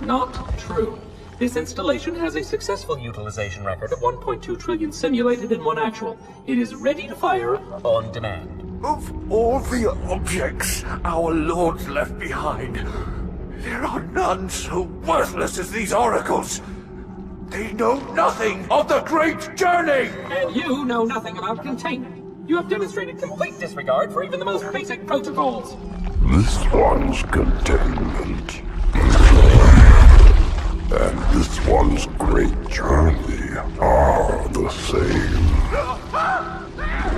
Not true. This installation has a successful utilization record of 1.2 trillion simulated and 1 actual. It is ready to fire on demand. Of all the objects our lords left behind, there are none so worthless as these oracles. They know nothing of the great journey! And you know nothing about containment. You have demonstrated complete disregard for even the most basic protocols. This one's containment, and this one's great journey are the same.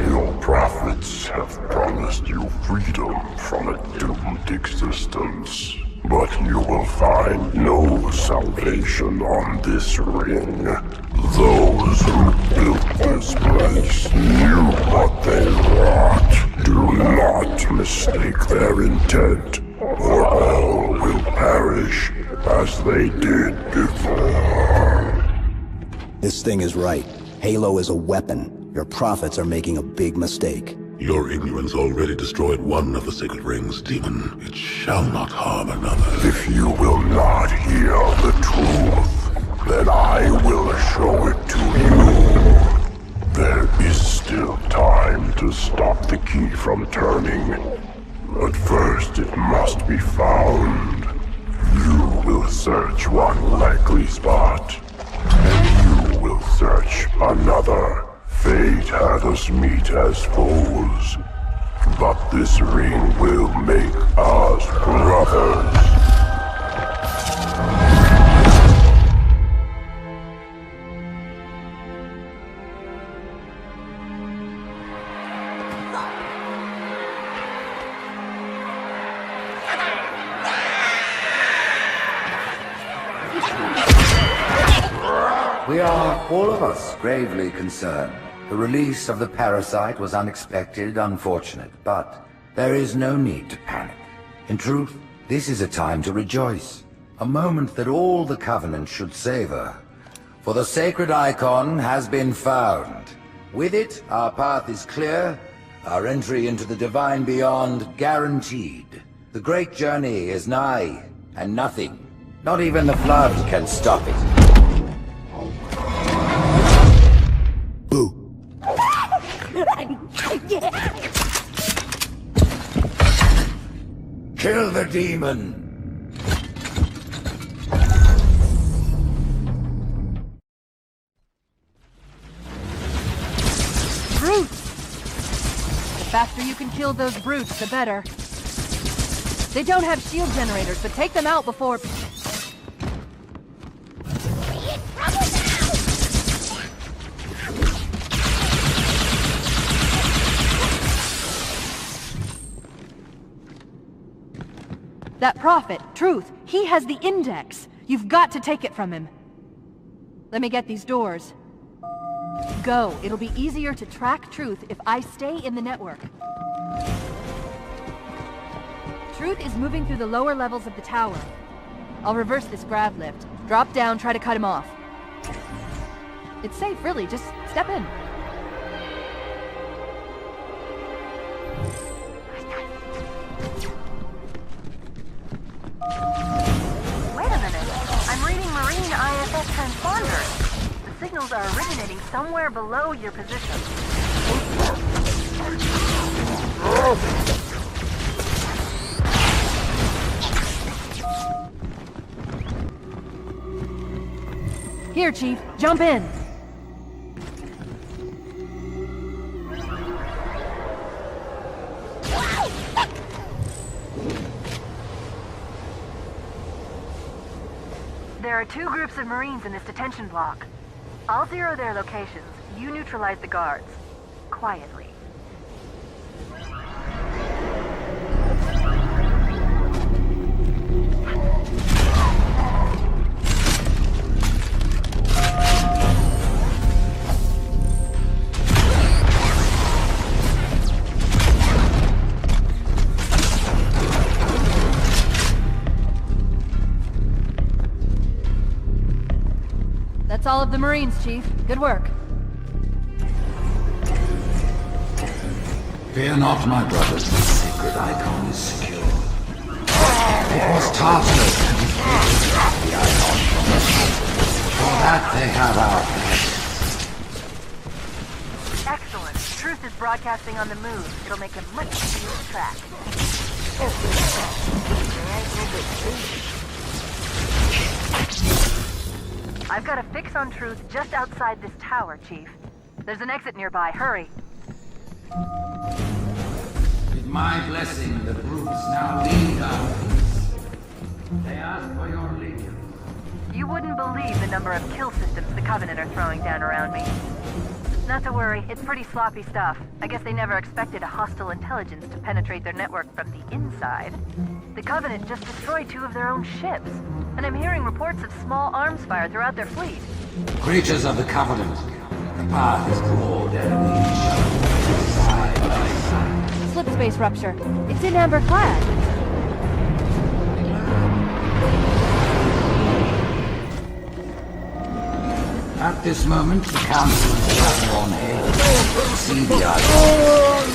Your prophets have promised you freedom from a doomed existence. But you will find no salvation on this ring. Those who built this place knew what they wrought. Do not mistake their intent, or all will perish as they did before. This thing is right. Halo is a weapon. Your prophets are making a big mistake. Your ignorance already destroyed one of the sacred rings, demon. It shall not harm another. If you will not hear the truth, then I will show it to you. There is still time to stop the key from turning. But first it must be found. You will search one likely spot, and you will search another. Fate had us meet as foes, but this ring will make us brothers. We are, all of us, gravely concerned. The release of the parasite was unexpected, unfortunate, but there is no need to panic. In truth, this is a time to rejoice. A moment that all the Covenant should savor. For the sacred icon has been found. With it, our path is clear, our entry into the divine beyond guaranteed. The great journey is nigh, and nothing, not even the flood, can stop it. Kill the demon! Brutes! The faster you can kill those brutes, the better. They don't have shield generators, but take them out before... That prophet, Truth, he has the index. You've got to take it from him. Let me get these doors. Go. It'll be easier to track Truth if I stay in the network. Truth is moving through the lower levels of the tower. I'll reverse this grav lift. Drop down, try to cut him off. It's safe, really. Just step in. Wait a minute. I'm reading Marine IFS transponders. The signals are originating somewhere below your position. Here, Chief. Jump in. There are 2 groups of Marines in this detention block. I'll zero their locations. You neutralize the guards. Quietly. That's all of the Marines, Chief. Good work. Fear not, my brothers. The sacred icon is secure. It was Tartarus who defeated the icon from us. For that they have our thanks. Excellent. Truth is broadcasting on the move. It'll make him much easier to track. I've got a fix on Truth just outside this tower, Chief. There's an exit nearby. Hurry. With my blessing, the brutes now lead our peace. They ask for your allegiance. You wouldn't believe the number of kill systems the Covenant are throwing down around me. Not to worry, it's pretty sloppy stuff. I guess they never expected a hostile intelligence to penetrate their network from the inside. The Covenant just destroyed 2 of their own ships, and I'm hearing reports of small arms fire throughout their fleet. Creatures of the Covenant, the path is broad and we shall side by side. Slip space rupture. It's in amber clad. At this moment, the Council is gathered on Halo to see the icon.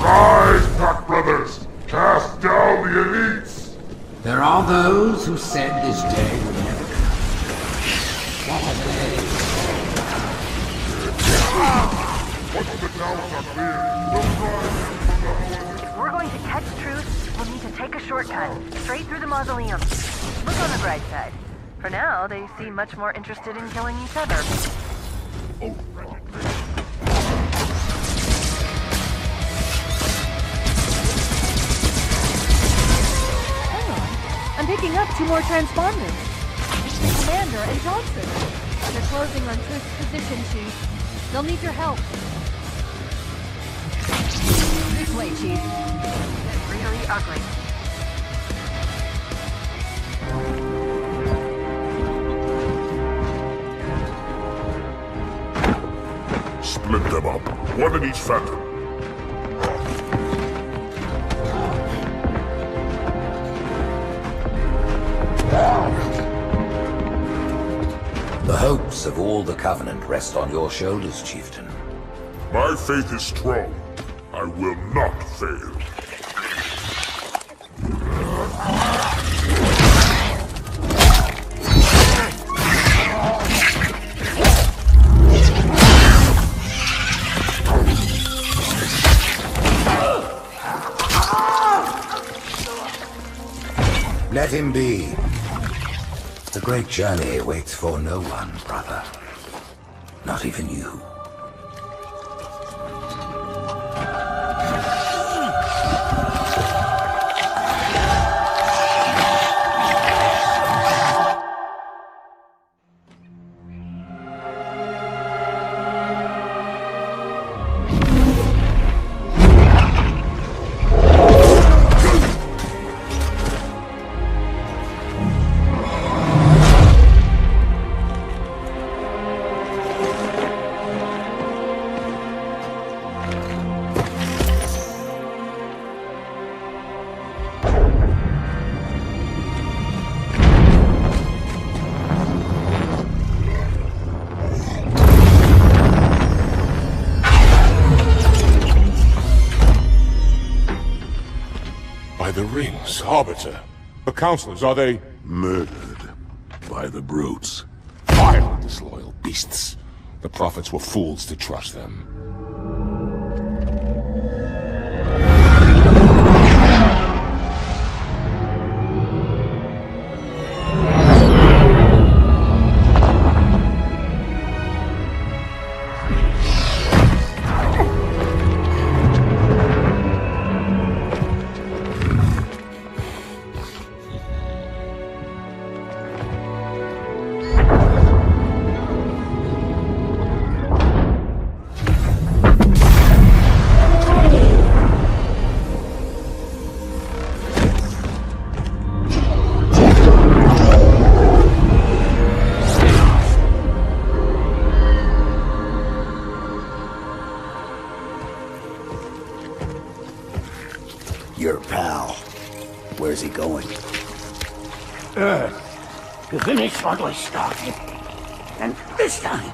Rise, Pack Brothers! Cast down the elites! There are those who said this day would never come. What are they? Once the towers are clear, we'll rise. If we're going to catch Truth, we'll need to take a shortcut, straight through the mausoleum. Look on the bright side. For now, they seem much more interested in killing each other. Hang on. I'm picking up 2 more transponders. Commander and Johnson. They're closing on Truth's position, Chief. They'll need your help. This way, Chief. It's really ugly. Split them up, one in each phantom. The hopes of all the Covenant rest on your shoulders, Chieftain. My faith is strong. I will not fail. Let him be. The great journey waits for no one, brother. Not even you. The rings, Arbiter. The counselors, are they... Murdered by the brutes. Vile, disloyal beasts. The prophets were fools to trust them. Your pal. Where's he going? Earth, to finish what we started. And this time,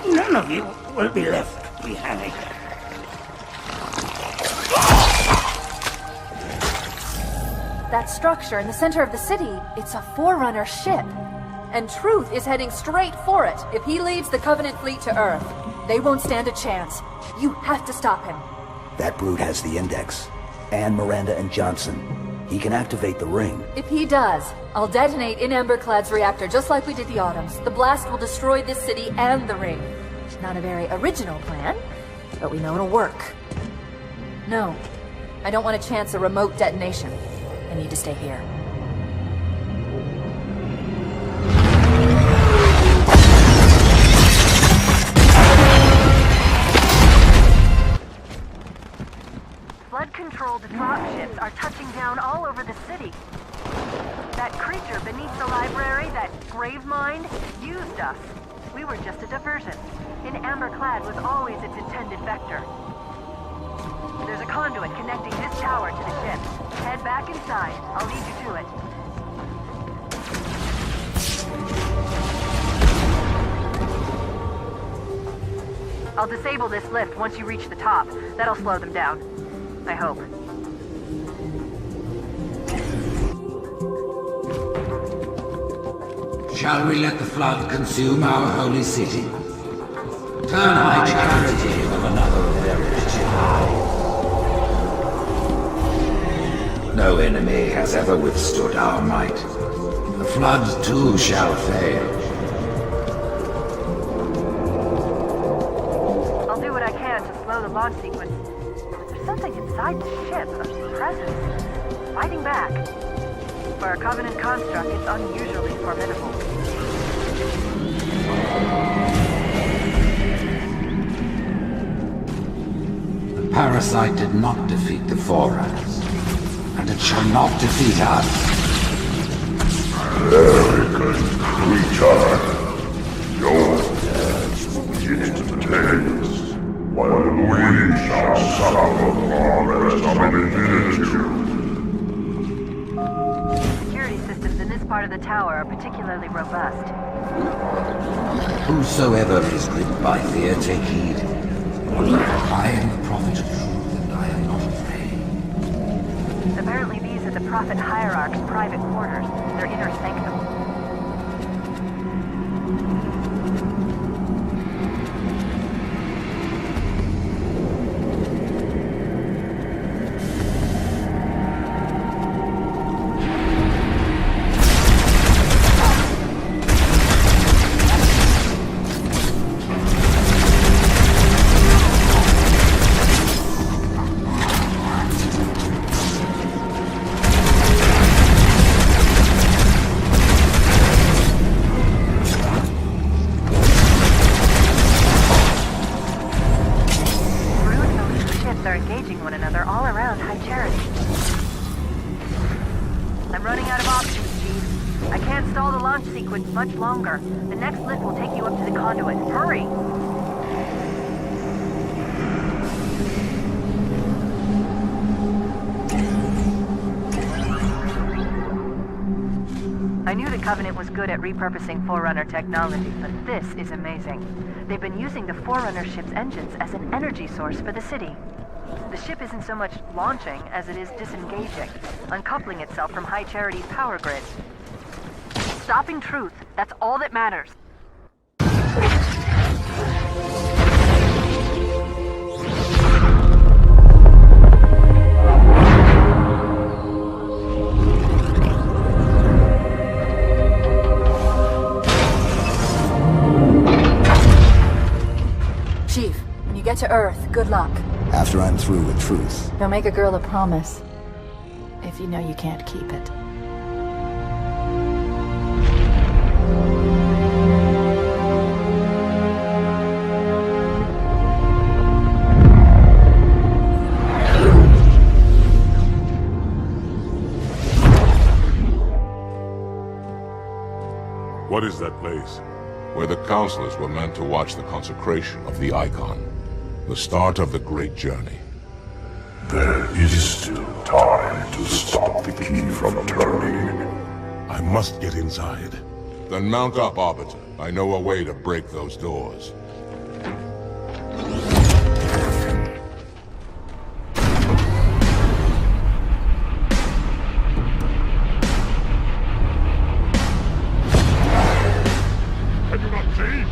none of you will be left behind. That structure in the center of the city, it's a Forerunner ship. And Truth is heading straight for it. If he leads the Covenant fleet to Earth, they won't stand a chance. You have to stop him. That brute has the Index. And Miranda and Johnson. He can activate the ring. If he does, I'll detonate in Emberclad's reactor just like we did the Autumns. The blast will destroy this city and the ring. Not a very original plan, but we know it'll work. No, I don't want to chance a remote detonation. I need to stay here. Flood-controlled dropships are touching down all over the city. That creature beneath the library, that grave mind, used us. We were just a diversion. And Emberclad was always its intended vector. There's a conduit connecting this tower to the ship. Head back inside. I'll lead you to it. I'll disable this lift once you reach the top. That'll slow them down. I hope. Shall we let the flood consume our holy city? Turn high charity of another very high. No enemy has ever withstood our might. The flood too shall fail. I'll do what I can to slow the launch sequence. But there's something inside the ship, a presence, fighting back. For a Covenant construct, it's unusually formidable. The parasite did not defeat the Forerunners, and it shall not defeat us. Arrogant creature! Your words will be intense, while we shall suffer far as some infinitude. Security systems in this part of the tower are particularly robust. Whosoever is gripped by fear, take heed. I am the prophet of truth, and I am not afraid. Apparently these are the Prophet Hierarch's private quarters, their inner sanctum. engaging one another all around High Charity. I'm running out of options, Chief. I can't stall the launch sequence much longer. The next lift will take you up to the conduit. Hurry! I knew the Covenant was good at repurposing Forerunner technology, but this is amazing. They've been using the Forerunner ship's engines as an energy source for the city. The ship isn't so much launching as it is disengaging, uncoupling itself from High Charity's power grid. Stopping Truth, that's all that matters. Chief, when you get to Earth, good luck. After I'm through with Truth. Don't make a girl a promise if you know you can't keep it. What is that place? Where the counselors were meant to watch the consecration of the Icon. The start of the Great Journey. There is still time to stop the key from turning. I must get inside. Then mount up, Arbiter. I know a way to break those doors. Can you not see?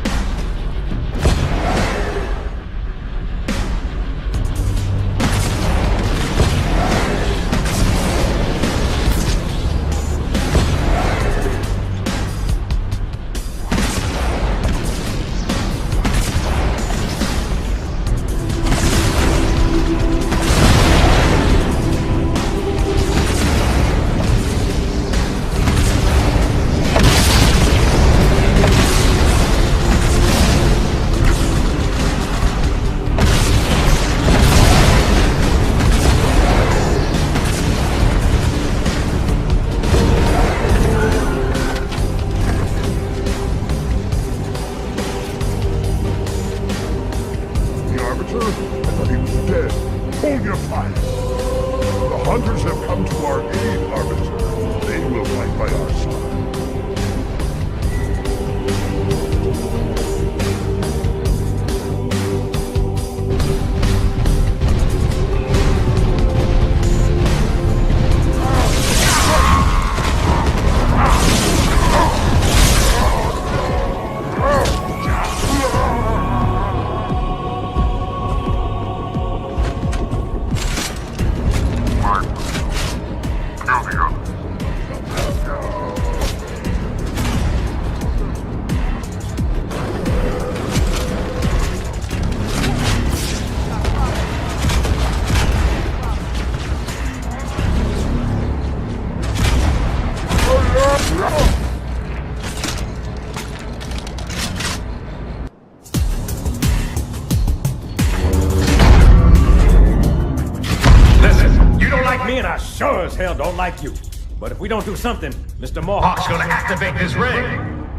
Sure as hell don't like you. But if we don't do something, Mr. Mohawk's gonna activate this ring.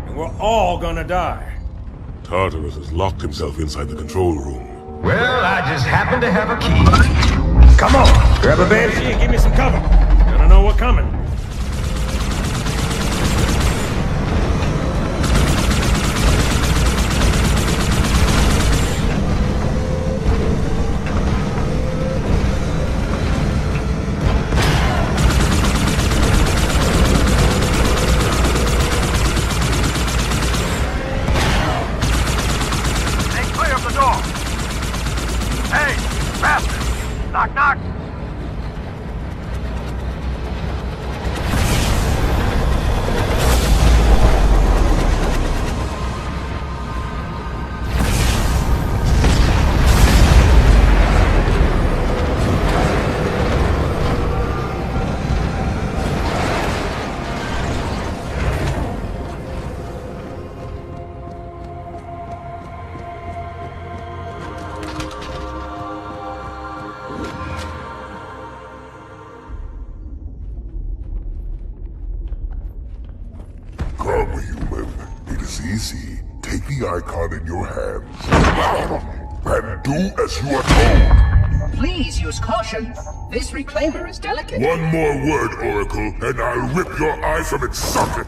And we're all gonna die. Tartarus has locked himself inside the control room. Well, I just happen to have a key. Come on, grab a banshee and give me some cover. Gonna know what's coming. easy. Take the icon in your hands and do as you are told. Please use caution. This reclaimer is delicate. One more word, Oracle, and I'll rip your eye from its socket.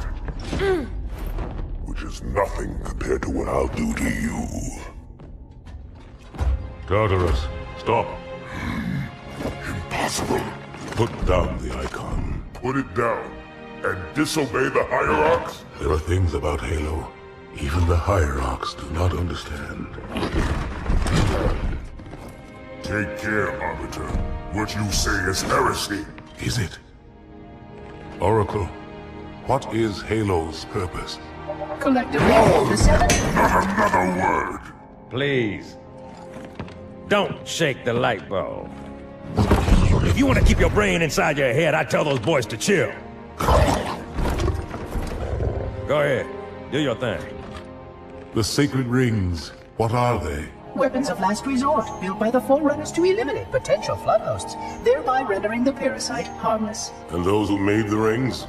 Which is nothing compared to what I'll do to you. Tartarus, stop. Impossible. Put down the icon. Put it down and disobey the Hierarchs? There are things about Halo even the Hierarchs do not understand. Take care, Arbiter. What you say is heresy. Is it? Oracle, what is Halo's purpose? Collectively, the seven... Not another word! Please. Don't shake the light bulb. If you want to keep your brain inside your head, I tell those boys to chill. Go ahead. Do your thing. The sacred rings, what are they? Weapons of last resort, built by the Forerunners to eliminate potential flood hosts, thereby rendering the parasite harmless. And those who made the rings?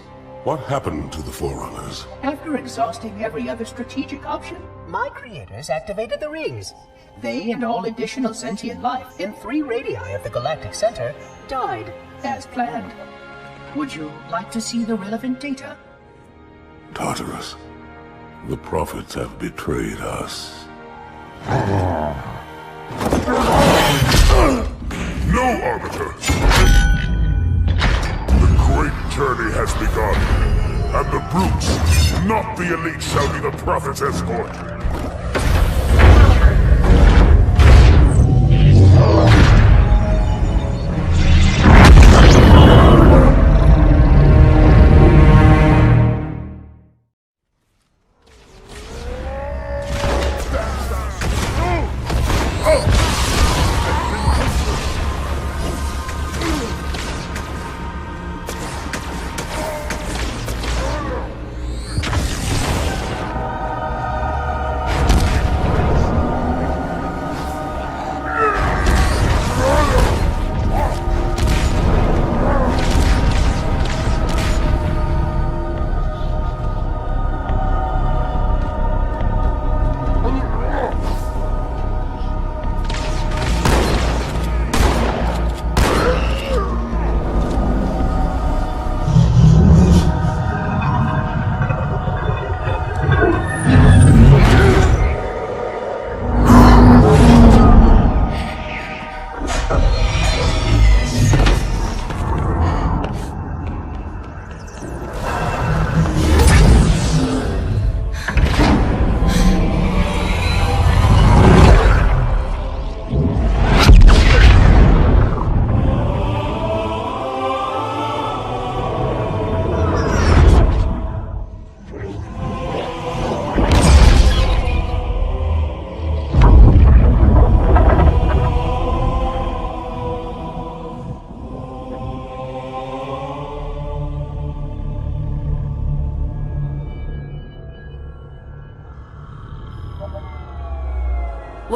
What happened to the Forerunners? After exhausting every other strategic option, my creators activated the rings. They and all additional sentient life in 3 radii of the Galactic Center died, as planned. Would you like to see the relevant data? Tartarus, the prophets have betrayed us. No, Arbiter! The great journey has begun, and the brutes, not the elite, shall be the prophet's escort.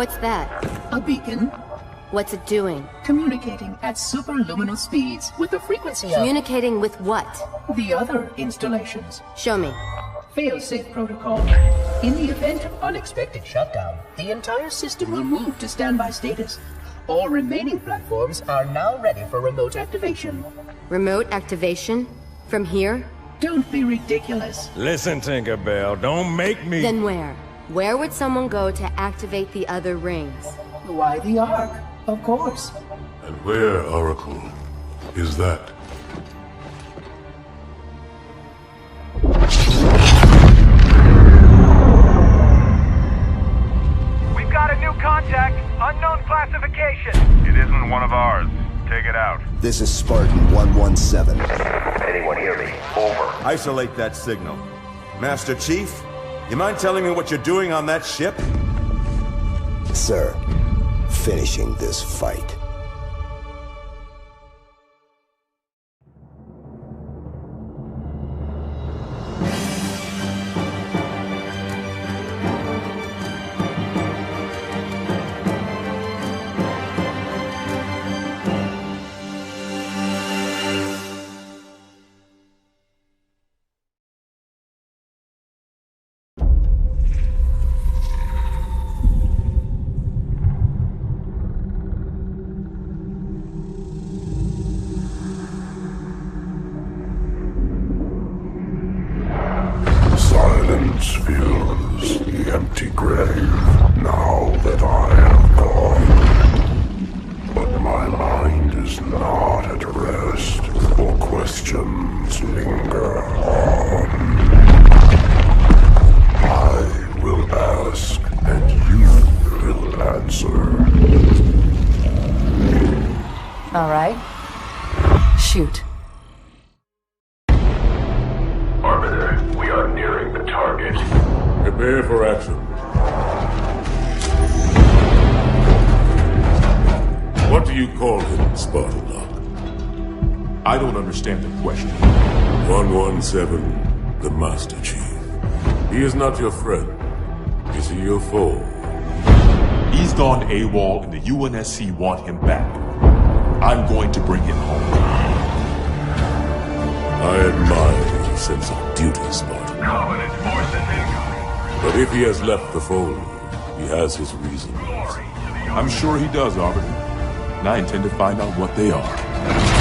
What's that? A beacon. What's it doing? Communicating at superluminal speeds with the frequency of... Communicating with what? The other installations. Show me. Fail-safe protocol. In the event of unexpected shutdown, the entire system will move to standby status. All remaining platforms are now ready for remote activation. Remote activation? From here? Don't be ridiculous. Listen, Tinkerbell, don't make me... Then where? Where would someone go to activate the other rings? Why the Ark? Of course. And where, Oracle, is that? We've got a new contact. Unknown classification. It isn't one of ours. Take it out. This is Spartan 117. Anyone hear me? Over. Isolate that signal. Master Chief, you mind telling me what you're doing on that ship? Sir, finishing this fight. empty grave now that I have gone. But my mind is not at rest, for questions linger on. I will ask, and you will answer. All right. Shoot. Arbiter, we are nearing the target. Prepare for action. What do you call him, Spartan Locke? I don't understand the question. 117, the Master Chief. He is not your friend. Is he your foe? He's gone AWOL and the UNSC want him back. I'm going to bring him home. I admire your sense of duty, Spartan. Covenant forces incoming. But if he has left the fold, he has his reasons. I'm sure he does, Arbiter. And I intend to find out what they are.